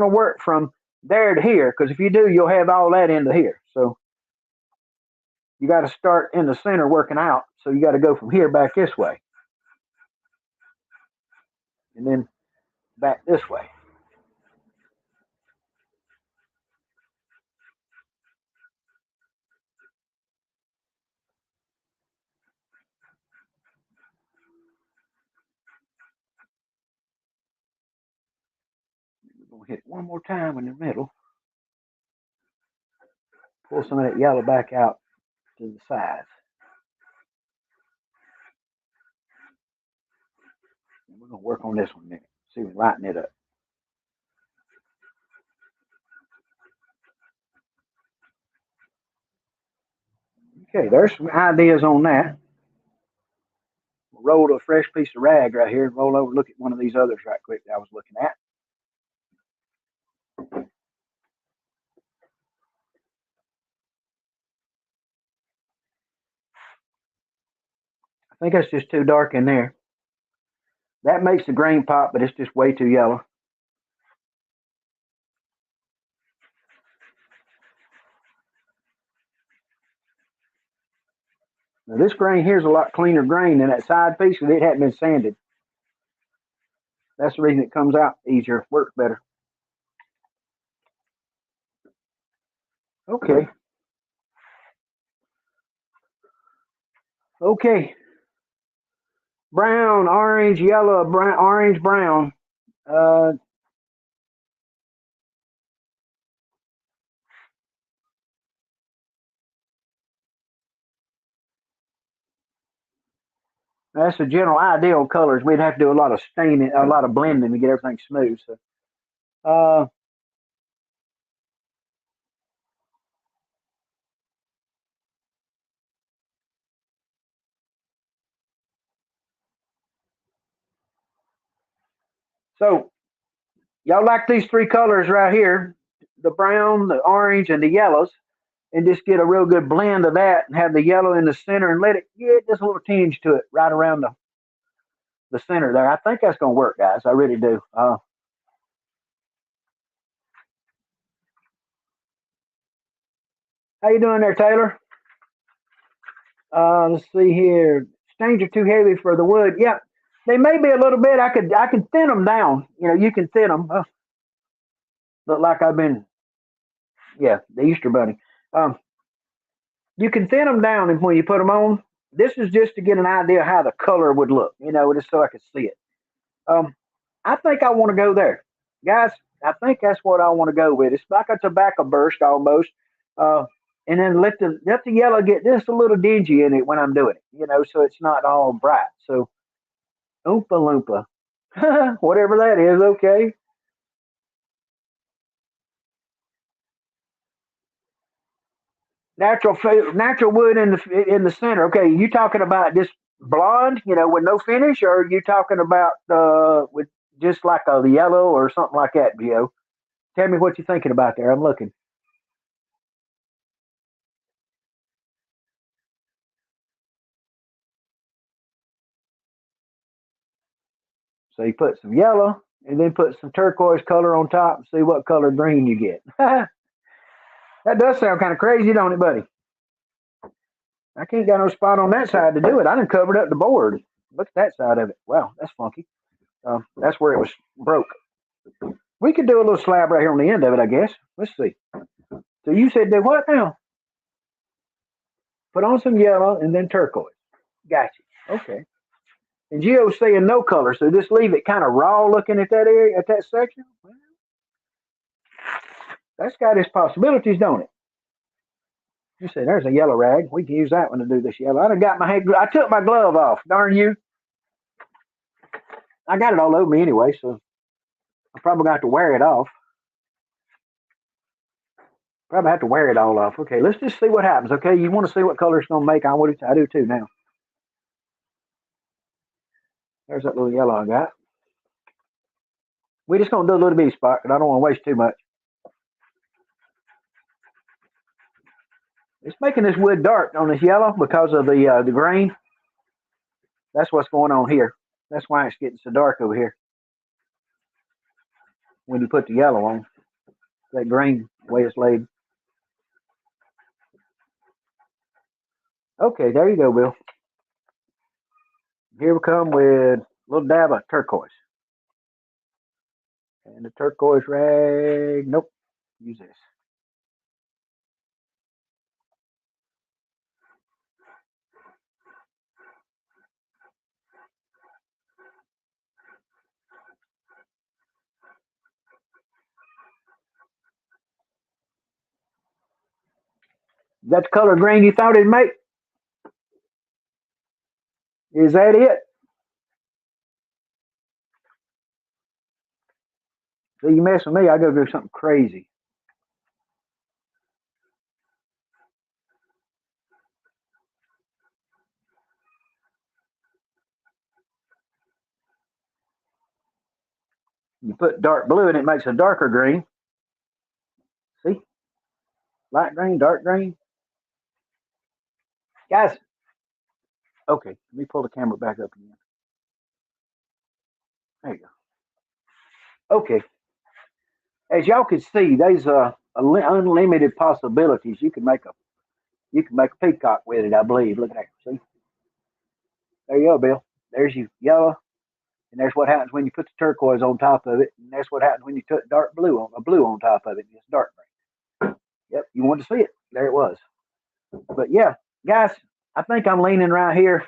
to work from there to here because if you do, you'll have all that into here. So you got to start in the center working out. So you got to go from here back this way, and then back this way. We're gonna hit it one more time in the middle. Pull some of that yellow back out to the sides. And we're gonna work on this one next. See if we lighten it up. Okay, there's some ideas on that. We'll roll a fresh piece of rag right here. Roll over, look at one of these others right quick that I was looking at. I think that's just too dark in there. That makes the grain pop, but it's just way too yellow. Now this grain here is a lot cleaner grain than that side piece because it hadn't been sanded. That's the reason it comes out easier, works better. Okay. Okay. Brown, orange, yellow, brown, orange, brown. Uh, that's the general ideal colors. We'd have to do a lot of staining, a lot of blending to get everything smooth. So, uh, so y'all like these three colors right here, the brown, the orange, and the yellows, and just get a real good blend of that and have the yellow in the center and let it get just a little tinge to it right around the center there. I think that's going to work, guys. I really do. How you doing there, Taylor? Let's see here. Stains are too heavy for the wood. Yep. They may be a little bit. I can thin them down. You know, you can thin them. Look like I've been, yeah, the Easter Bunny. Um, you can thin them down, and when you put them on, this is just to get an idea how the color would look. You know, just so I could see it. Um, I think I want to go there, guys. I think that's what I want to go with. It's like a tobacco burst almost, uh, and then let the yellow get just a little dingy in it when I'm doing it. You know, so it's not all bright. So oompa loompa, whatever that is. Okay. Natural wood in the center. Okay, you talking about just blonde, you know, with no finish, or are you talking about with just like a yellow or something like that, Gio? Tell me what you're thinking about there. I'm looking. So you put some yellow and then put some turquoise color on top and see what color green you get. That does sound kind of crazy, don't it, buddy? I can't got no spot on that side to do it. I done covered up the board. Look at that side of it. Wow, that's funky. That's where it was broke. We could do a little slab right here on the end of it, I guess. Let's see. So you said do what now? Put on some yellow and then turquoise. Gotcha. Okay. And Gio's saying no color, so just leave it kind of raw looking at that area, at that section. Well, that's got its possibilities, don't it? You say there's a yellow rag. We can use that one to do this yellow. I done got my hand. I took my glove off. Darn you! I got it all over me anyway, so I probably got to wear it off. Probably have to wear it all off. Okay, let's just see what happens. Okay, you want to see what color it's gonna make? I do too now. There's that little yellow I got. We're just gonna do a little bitty spot, but I don't want to waste too much. It's making this wood dark on this yellow because of the grain. That's what's going on here. That's why it's getting so dark over here when you put the yellow on. That grain, the way it's laid. Okay, there you go, Bill. Here we come with a little dab of turquoise. And the turquoise rag, nope, use this. Is that the color green you thought it'd make? Is that it? So you mess with me, I go do something crazy. You put dark blue and it makes a darker green. See? Light green, dark green. Guys, okay, let me pull the camera back up again. There you go. Okay. As y'all can see, there's unlimited possibilities. You can make a peacock with it, I believe. Look at that. See? There you go, Bill. There's your yellow, and there's what happens when you put the turquoise on top of it, and that's what happens when you put dark blue on a blue on top of it. It's dark green. Yep, you wanted to see it. There it was. But yeah, guys, I think I'm leaning right here.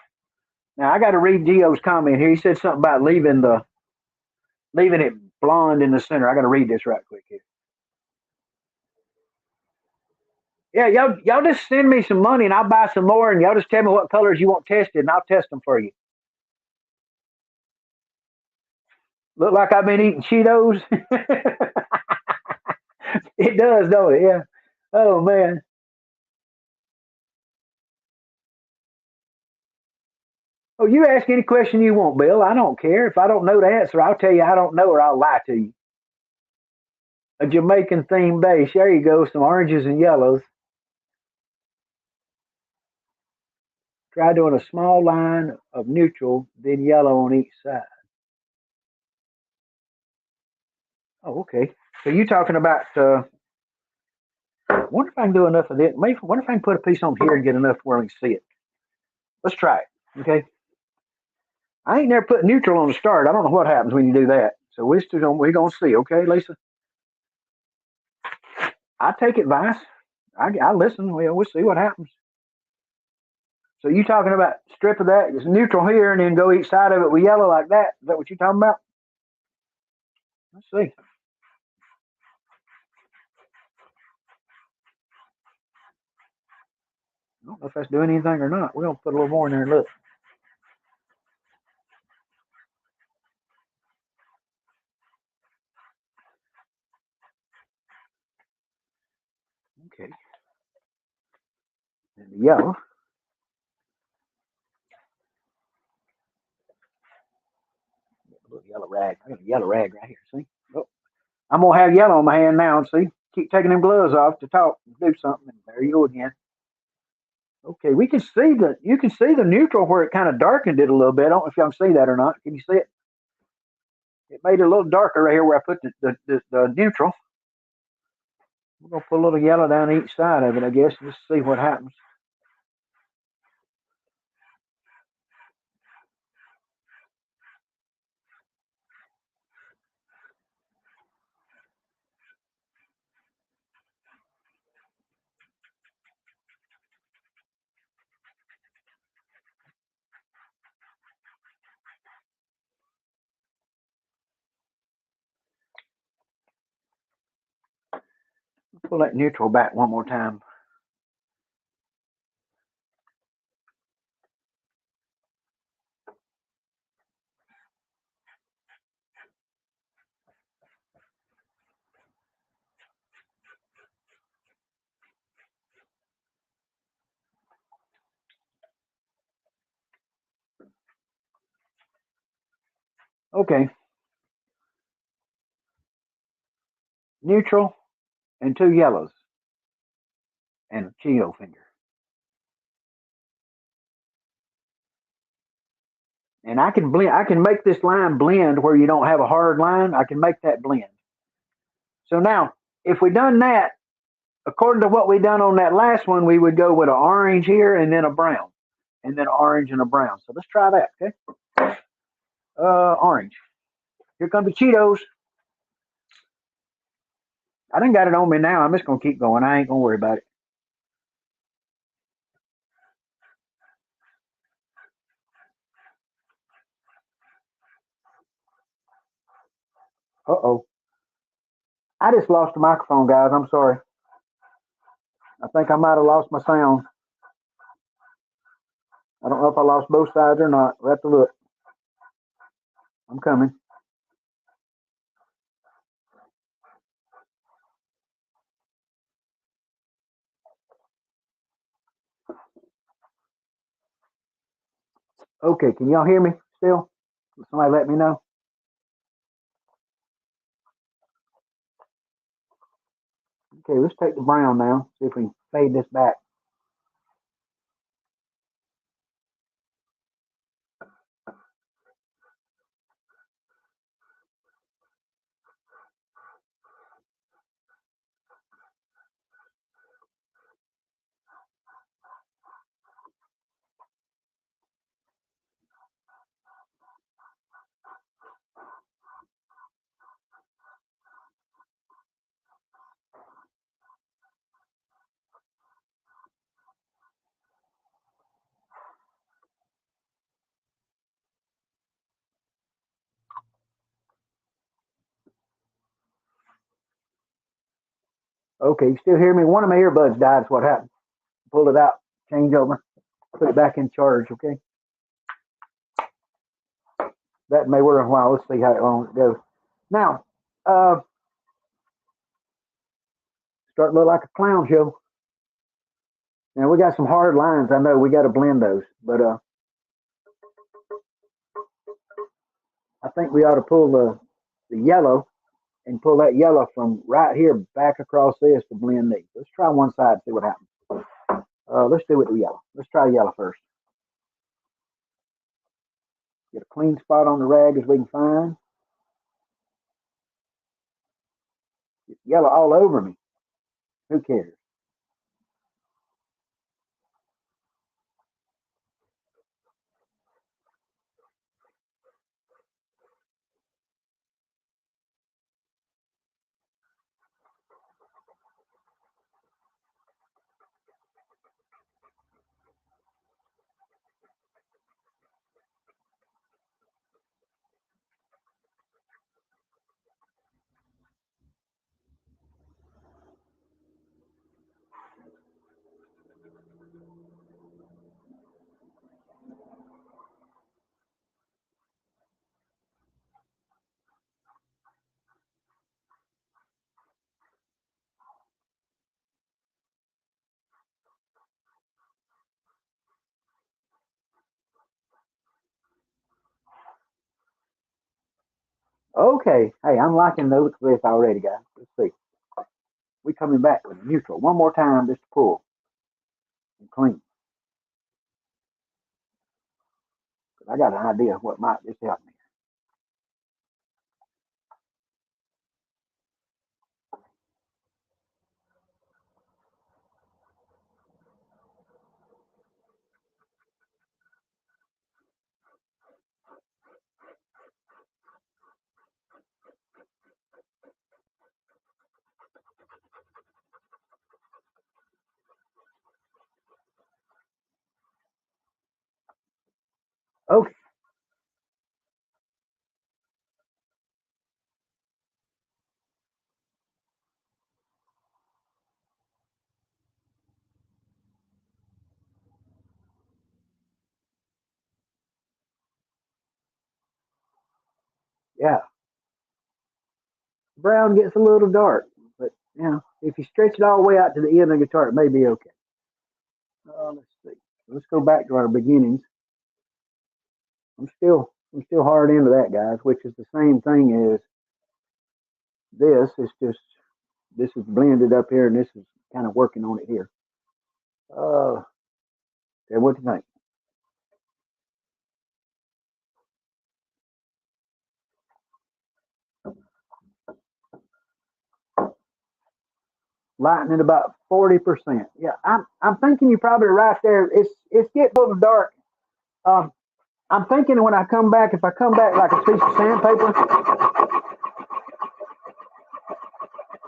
Now I got to read Gio's comment here. He said something about leaving it blonde in the center. I got to read this right quick here. Yeah, y'all just send me some money and I'll buy some more, and y'all just tell me what colors you want tested, and I'll test them for you. Look like I've been eating Cheetos. It does, don't it? Yeah. Oh man. Oh, you ask any question you want, Bill. I don't care. If I don't know the answer, I'll tell you I don't know, or I'll lie to you. A Jamaican themed base. There you go. Some oranges and yellows. Try doing a small line of neutral, then yellow on each side. Oh, okay. So you talking about? Wonder if I can do enough of it. Maybe wonder if I can put a piece on here and get enough where we can see it. Let's try it. Okay. I ain't never put neutral on the start. I don't know what happens when you do that. So we're gonna see, okay, Lisa? I take advice. I listen. We'll see what happens. So you talking about strip of that, it's neutral here, and then go each side of it with yellow like that? Is that what you're talking about? Let's see. I don't know if that's doing anything or not. We're gonna put a little more in there and look. Okay. And the yellow. A little yellow rag. I got a yellow rag right here. See? Oh, I'm gonna have yellow on my hand now. And see, keep taking them gloves off to talk, do something. And there you go again. Okay, we can see the you can see the neutral where it kind of darkened it a little bit. I don't know if y'all can see that or not. Can you see it? It made it a little darker right here where I put the neutral. We're gonna put a little yellow down each side of it, I guess, just see what happens. Pull that neutral back one more time. Okay, neutral and two yellows and a Cheeto finger. And I can blend. I can make this line blend where you don't have a hard line. I can make that blend. So now, if we done that, according to what we done on that last one, we would go with an orange here and then a brown, and then orange and a brown. So let's try that. Okay. Orange. Here come the Cheetos. I done got it on me now. I'm just gonna keep going. I ain't gonna worry about it. Uh-oh. I just lost the microphone, guys. I'm sorry. I think I might have lost my sound. I don't know if I lost both sides or not. We'll have to look. I'm coming. Okay, can y'all hear me still? Somebody let me know. Okay, let's take the brown now. See if we can fade this back. Okay, you still hear me? One of my earbuds died. That's what happened. Pull it out, change over, put it back in charge. Okay, that may work a while. Let's see how long it goes. Now, start to look like a clown show. Now we got some hard lines. I know we got to blend those, but I think we ought to pull the yellow and pull that yellow from right here back across this to blend these. Let's try one side, see what happens. Let's do it with yellow. Let's try yellow first. Get a clean spot on the rag as we can find. Get yellow all over me. Who cares? Okay. Hey, I'm liking those this already, guys. Let's see. We coming back with a neutral. One more time just to pull and clean. I got an idea of what might just help me. Okay. Yeah. Brown gets a little dark, but if you stretch it all the way out to the end of the guitar, it may be okay. Let's see. Let's go back to our beginnings. I'm still hard into that, guys, which is the same thing as this. It's just this is blended up here, and this is kind of working on it here. Uh, okay, what do you think? Lightning about 40%. Yeah, I'm thinking you probably right there. It's getting a little dark. Um, I'm thinking when I come back, if I come back like a piece of sandpaper,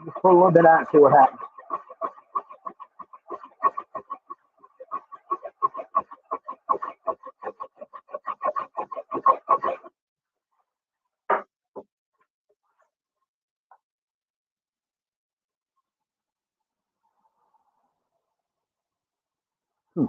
just pull a little bit out and see what happens. Hmm.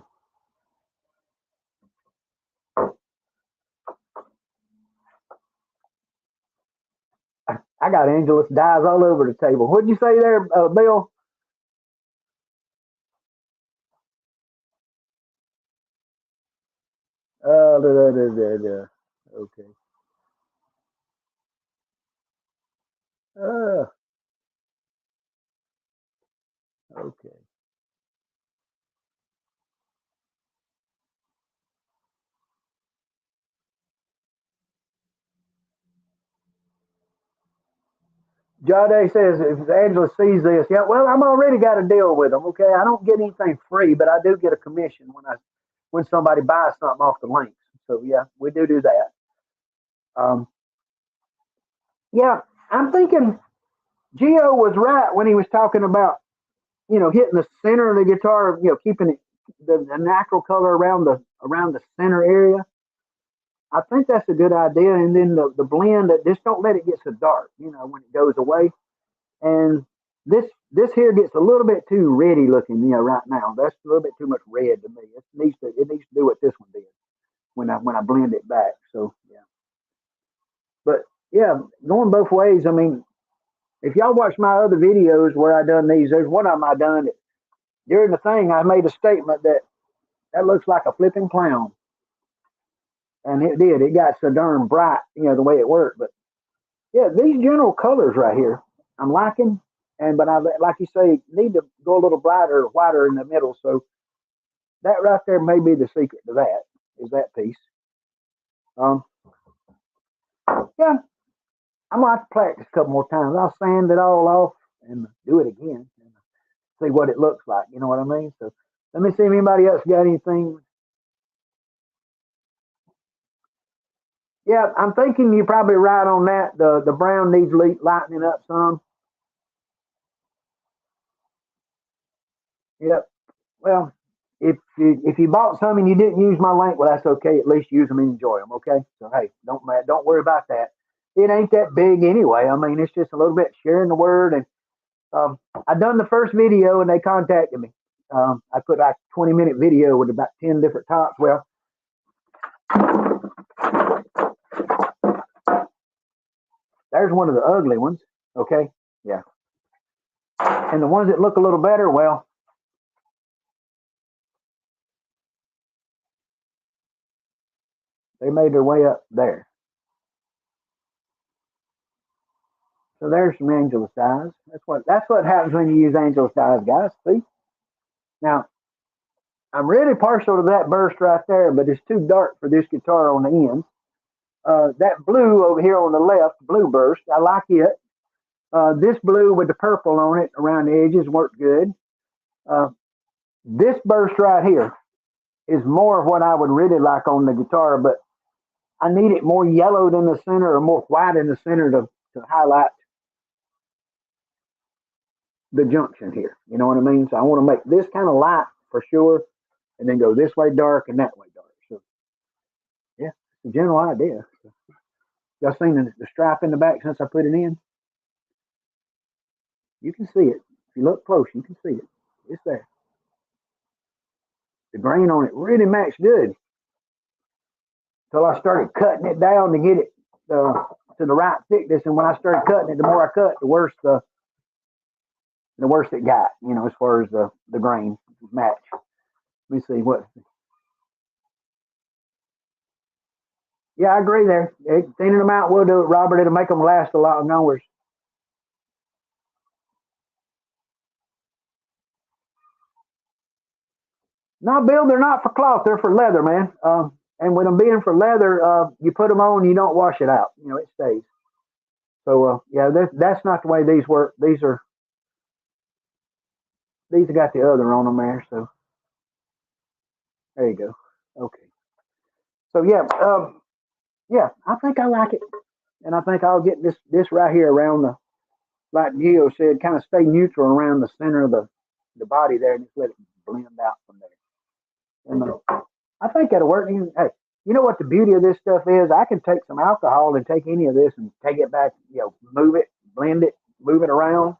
I got Angelus Dyes all over the table. What'd you say there, Bill? Da, da, da, da, da. Okay. Uh, okay. Jade says if Angela sees this, yeah, well, I'm already got to deal with them. Okay, I don't get anything free, but I do get a commission when somebody buys something off the links. So yeah, we do that. Um, yeah, I'm thinking Geo was right when he was talking about hitting the center of the guitar, keeping it the natural color around the center area. I think that's a good idea. And then the blend that just don't let it get so dark, when it goes away. And this here gets a little bit too reddy looking, right now. That's a little bit too much red to me. It needs to do what this one did when I blend it back. So yeah. But yeah, going both ways. I mean, if y'all watch my other videos where I done these, there's one of them I done it, during the thing. I made a statement that looks like a flipping clown, and it did. It got so darn bright, the way it worked. But yeah, these general colors right here, I'm liking. But I, like you say, need to go a little brighter, whiter in the middle. So that right there may be the secret to that. Is that piece? Um, yeah, I'm gonna have to practice a couple more times. I'll sand it all off and do it again and see what it looks like. You know what I mean? So let me see if anybody else got anything. Yeah, I'm thinking you're probably right on that. The brown needs lightening up some. Yep. Well, if you bought some and you didn't use my link, well, that's okay. At least use them and enjoy them. Okay. So hey, don't worry about that. It ain't that big anyway. I mean, it's just a little bit sharing the word. And I done the first video and they contacted me. I put like 20-minute video with about 10 different tops. Well, there's one of the ugly ones. Okay. Yeah. And the ones that look a little better, well, they made their way up there. So there's some Angelus dyes. That's what happens when you use Angelus dyes, guys. See? Now, I'm really partial to that burst right there, but it's too dark for this guitar on the end. That blue over here on the left, blue burst, I like it. This blue with the purple on it around the edges worked good. Uh, this burst right here is more of what I would really like on the guitar, but I need it more yellowed in the center or more white in the center to highlight the junction here. You know what I mean? So I want to make this kind of light for sure, and then go this way dark and that way dark. So yeah, it's a general idea. So, y'all seen the stripe in the back since I put it in? You can see it. If you look close, you can see it. It's there. The grain on it really matched good until I started cutting it down to get it to the right thickness. And when I started cutting it, the more I cut, the worse it got. You know, as far as the grain match. Let me see what. Yeah, I agree there. Thinning them out will do it, Robert. It'll make them last a lot longer. No, Bill, they're not for cloth. They're for leather, man. And with them being for leather, you put them on, you don't wash it out. You know, it stays. So, yeah, that's not the way these work. These have got the other on them there. So, there you go. Okay. So, yeah, I think I like it. And I think I'll get this right here around like Gio said, kind of stay neutral around the center of the body there and just let it blend out from there. And I think that'll work. Hey, you know what the beauty of this stuff is? I can take some alcohol and take any of this and take it back, move it, blend it, move it around.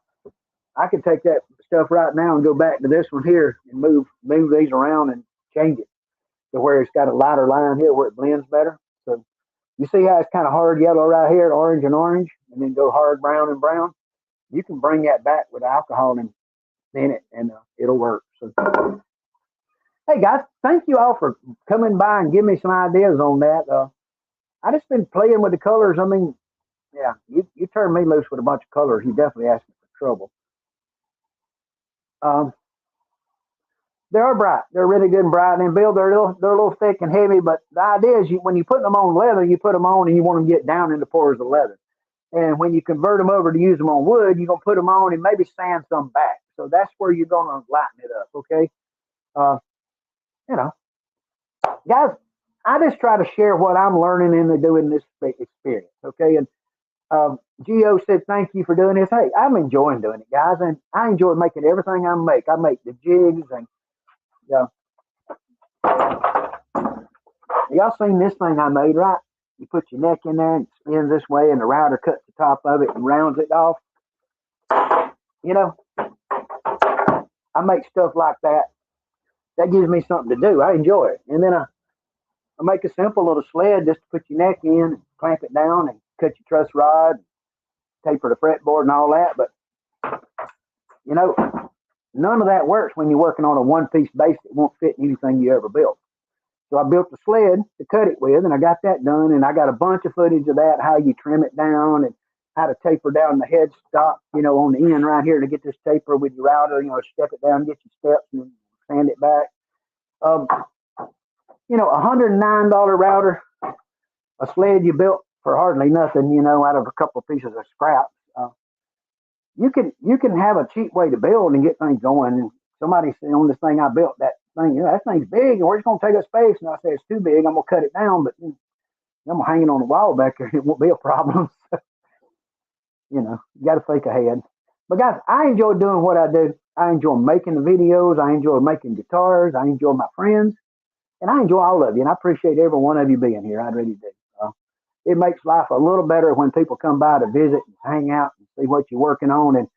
I can take that stuff right now and go back to this one here and move these around and change it to where it's got a lighter line here where it blends better. So you see how it's kind of hard yellow right here, orange, and then go hard brown and brown. You can bring that back with alcohol and thin it, and it'll work. So, hey guys, thank you all for coming by and giving me some ideas on that. I just been playing with the colors. I mean, yeah, you turn me loose with a bunch of colors, you definitely ask me for trouble. Um, they are bright. They're really good and bright. And Bill, they're a little thick and heavy. But the idea is, when you put them on leather, you put them on and you want them to get down in the pores of leather. And when you convert them over to use them on wood, you're gonna put them on and maybe sand some back. So that's where you're gonna lighten it up. Okay. Uh, you know, guys, I just try to share what I'm learning in doing this experience. Okay. And Gio said, thank you for doing this. Hey, I'm enjoying doing it, guys. And I enjoy making everything I make. I make the jigs and, y'all seen this thing I made, right? You put your neck in there and it spins this way and the router cuts the top of it and rounds it off. You know, I make stuff like that. That gives me something to do. I enjoy it. And then I make a simple little sled just to put your neck in, clamp it down, and cut your truss rod, taper the fretboard and all that. But, none of that works when you're working on a one-piece base that won't fit in anything you ever built. So I built the sled to cut it with, and I got that done. And I got a bunch of footage of that, how you trim it down and how to taper down the headstock, on the end right here to get this taper with your router, step it down, get your steps, and sand it back. $109 router, a sled you built for hardly nothing, out of a couple of pieces of scrap. You can have a cheap way to build and get things going. And somebody said on this thing I built, that thing, that thing's big, and where's it going to take up space? And I said, it's too big. I'm going to cut it down, but I'm going to hang it on the wall back there. It won't be a problem. You got to think ahead. But guys, I enjoy doing what I do. I enjoy making the videos. I enjoy making guitars. I enjoy my friends. And I enjoy all of you. And I appreciate every one of you being here. I really do. It makes life a little better when people come by to visit and hang out and see what you're working on. And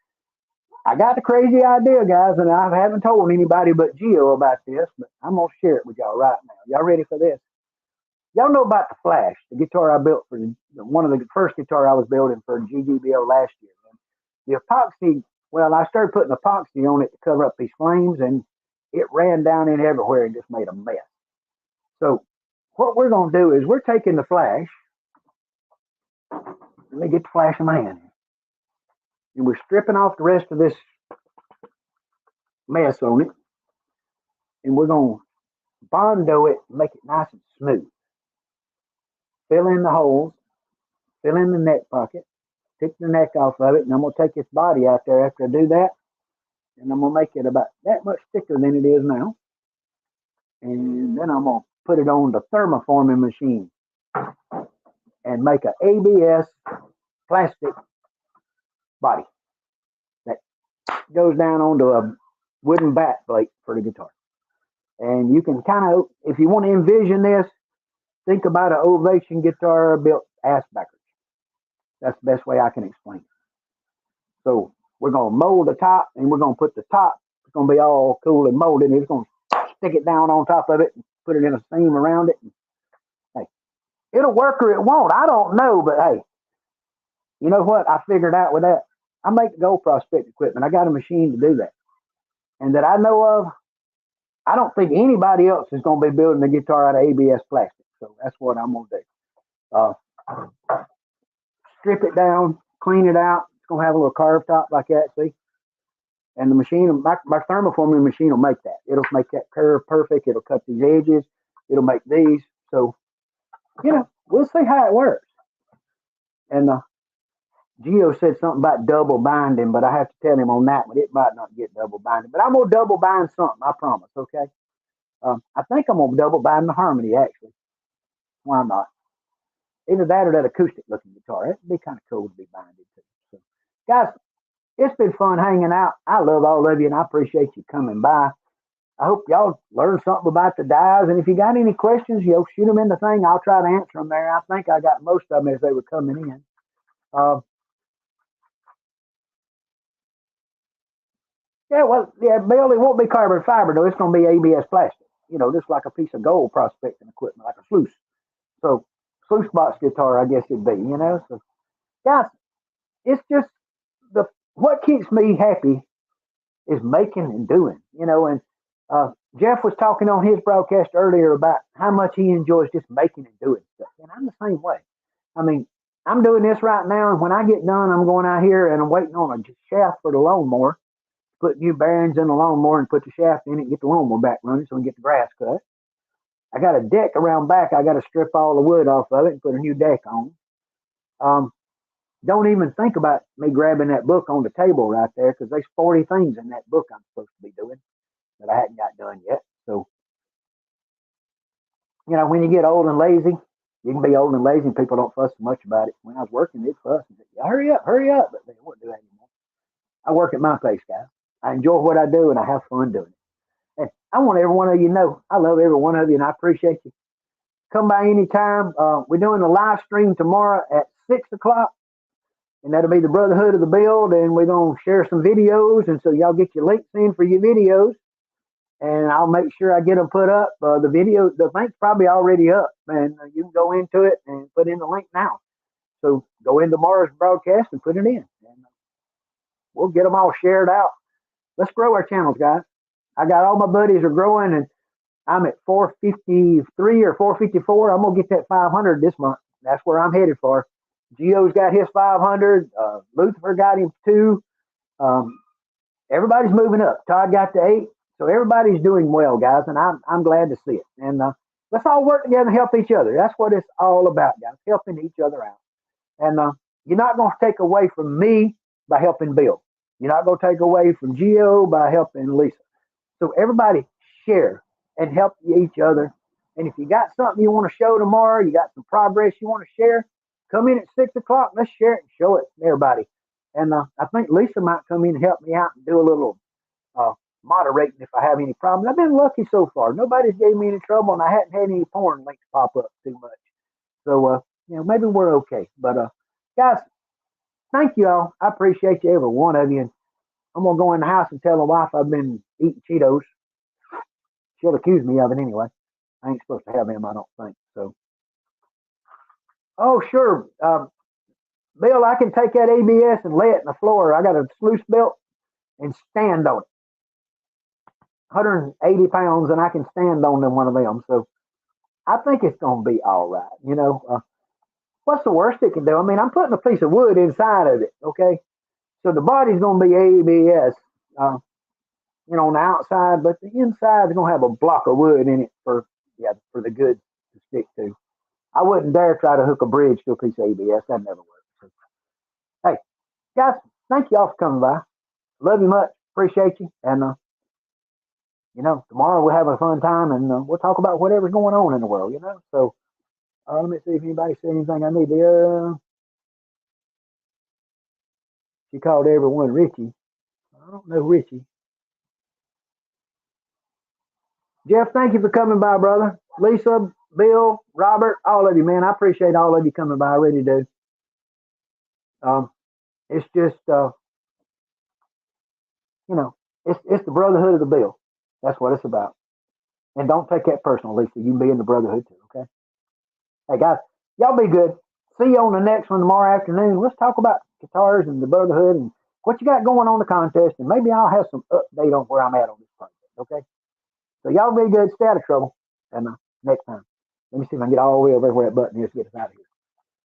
I got the crazy idea, guys, and I haven't told anybody but Gio about this, but I'm going to share it with y'all right now. Y'all ready for this? Y'all know about the Flash, the guitar I built for one of the first guitar I was building for GGBO last year. And the epoxy, well, I started putting epoxy on it to cover up these flames, and it ran down in everywhere and just made a mess. So what we're going to do is we're taking the Flash. Let me get the Flash in my hand. and we're stripping off the rest of this mess on it, and we're going to Bondo it, make it nice and smooth. Fill in the holes, fill in the neck pocket, take the neck off of it, and I'm going to take this body out there after I do that, and I'm going to make it about that much thicker than it is now. And then I'm going to put it on the thermoforming machine and make an ABS plastic body that goes down onto a wooden back plate for the guitar. And you can kind of, if you want to envision this, think about an Ovation guitar built ass backwards. That's the best way I can explain it. So we're going to mold the top, and we're going to put the top, it's going to be all cool and molded, and it's going to stick it down on top of it and put it in a seam around it. And, hey, it'll work or it won't. I don't know, but hey, you know what I figured out with that? I make the Gold Prospect equipment. I got a machine to do that. And that I know of, I don't think anybody else is going to be building a guitar out of ABS plastic. So that's what I'm going to do. Strip it down, clean it out. It's going to have a little carved top like that, see? And the machine, my thermoforming machine will make that. It'll make that curve perfect. It'll cut these edges. It'll make these. So, you know, we'll see how it works. And Gio said something about double binding, but I have to tell him on that one, it might not get double binding. But I'm going to double bind something, I promise, okay? I think I'm going to double bind the Harmony, actually. Why not? Either that or that acoustic looking guitar. It'd be kind of cool to be binded too. So, guys, it's been fun hanging out. I love all of you, and I appreciate you coming by. I hope y'all learned something about the dyes. And if you got any questions, shoot them in the thing. I'll try to answer them there. I think I got most of them as they were coming in. Bill, it won't be carbon fiber, though. It's going to be ABS plastic. Just like a piece of gold prospecting equipment, like a sluice. So, sluice box guitar, I guess it'd be, So, guys, it's just what keeps me happy is making and doing, and Jeff was talking on his broadcast earlier about how much he enjoys just making and doing stuff. And I'm the same way. I mean, I'm doing this right now, and when I get done, I'm going out here and I'm waiting on a shaft for the lawnmower, put new bearings in the lawnmower and put the shaft in it and get the lawnmower back running so we can get the grass cut. I got a deck around back. I got to strip all the wood off of it and put a new deck on. Don't even think about me grabbing that book on the table right there because there's 40 things in that book I'm supposed to be doing that I hadn't got done yet. So, when you get old and lazy, you can be old and lazy and people don't fuss so much about it. When I was working, they'd fuss and say, hurry up. But they wouldn't do that anymore. I work at my pace, guys. I enjoy what I do and I have fun doing it. And I want every one of you to know I love every one of you and I appreciate you. Come by anytime. We're doing a live stream tomorrow at 6 o'clock. And that'll be the Brotherhood of the Build, and we're going to share some videos, and so y'all get your links in for your videos, and I'll make sure I get them put up. The link's probably already up, and you can go into it and put in the link now. So go into tomorrow's broadcast and put it in, and we'll get them all shared out. Let's grow our channels, guys. I got all my buddies are growing, and I'm at 453 or 454. I'm going to get that 500 this month. That's where I'm headed for. Gio's got his 500. Lucifer got him 2. Everybody's moving up. Todd got the 8. So everybody's doing well, guys, and I'm glad to see it. And let's all work together and help each other. That's what it's all about, guys, helping each other out. And you're not going to take away from me by helping Bill. You're not going to take away from Gio by helping Lisa. So everybody share and help each other. And if you got something you want to show tomorrow, you got some progress you want to share, come in at 6 o'clock. Let's share it and show it to everybody. And I think Lisa might come in and help me out and do a little moderating if I have any problems. I've been lucky so far. Nobody's gave me any trouble, and I hadn't had any porn links pop up too much. So, maybe we're okay. But, guys, thank you all. I appreciate you, every one of you. And I'm going to go in the house and tell the wife I've been eating Cheetos. She'll accuse me of it anyway. I ain't supposed to have them, I don't think. So, oh, sure. Bill, I can take that ABS and lay it in the floor. I got a sluice belt and stand on it. 180 pounds, and I can stand on one of them. So I think it's going to be all right. What's the worst it can do? I mean, I'm putting a piece of wood inside of it, okay?
So the body's going to be ABS, on the outside, but the inside is going to have a block of wood in it for the goods to stick to. I wouldn't dare try to hook a bridge to a piece of ABS. That never works. So, hey, guys, thank you all for coming by. Love you much. Appreciate you. And, tomorrow we'll have a fun time and we'll talk about whatever's going on in the world, So let me see if anybody said anything I need to. She called everyone Richie. I don't know Richie. Jeff, thank you for coming by, brother. Lisa, Bill, Robert, all of you, man. I appreciate all of you coming by. I really do. It's just, it's the brotherhood of the bill. That's what it's about. And don't take that personal, Lisa. You can be in the brotherhood too, okay? Hey, guys, y'all be good. See you on the next one tomorrow afternoon. Let's talk about guitars and the brotherhood and what you got going on the contest. And maybe I'll have some update on where I'm at on this project, okay? So y'all be good. Stay out of trouble. And next time. Let me see if I can get all the way over where that button is to get us out of here.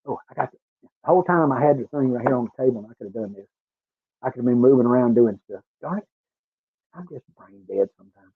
Oh, I got the whole time I had the thing right here on the table and I could have done this. I could have been moving around doing stuff. Darn it. I'm just brain dead sometimes.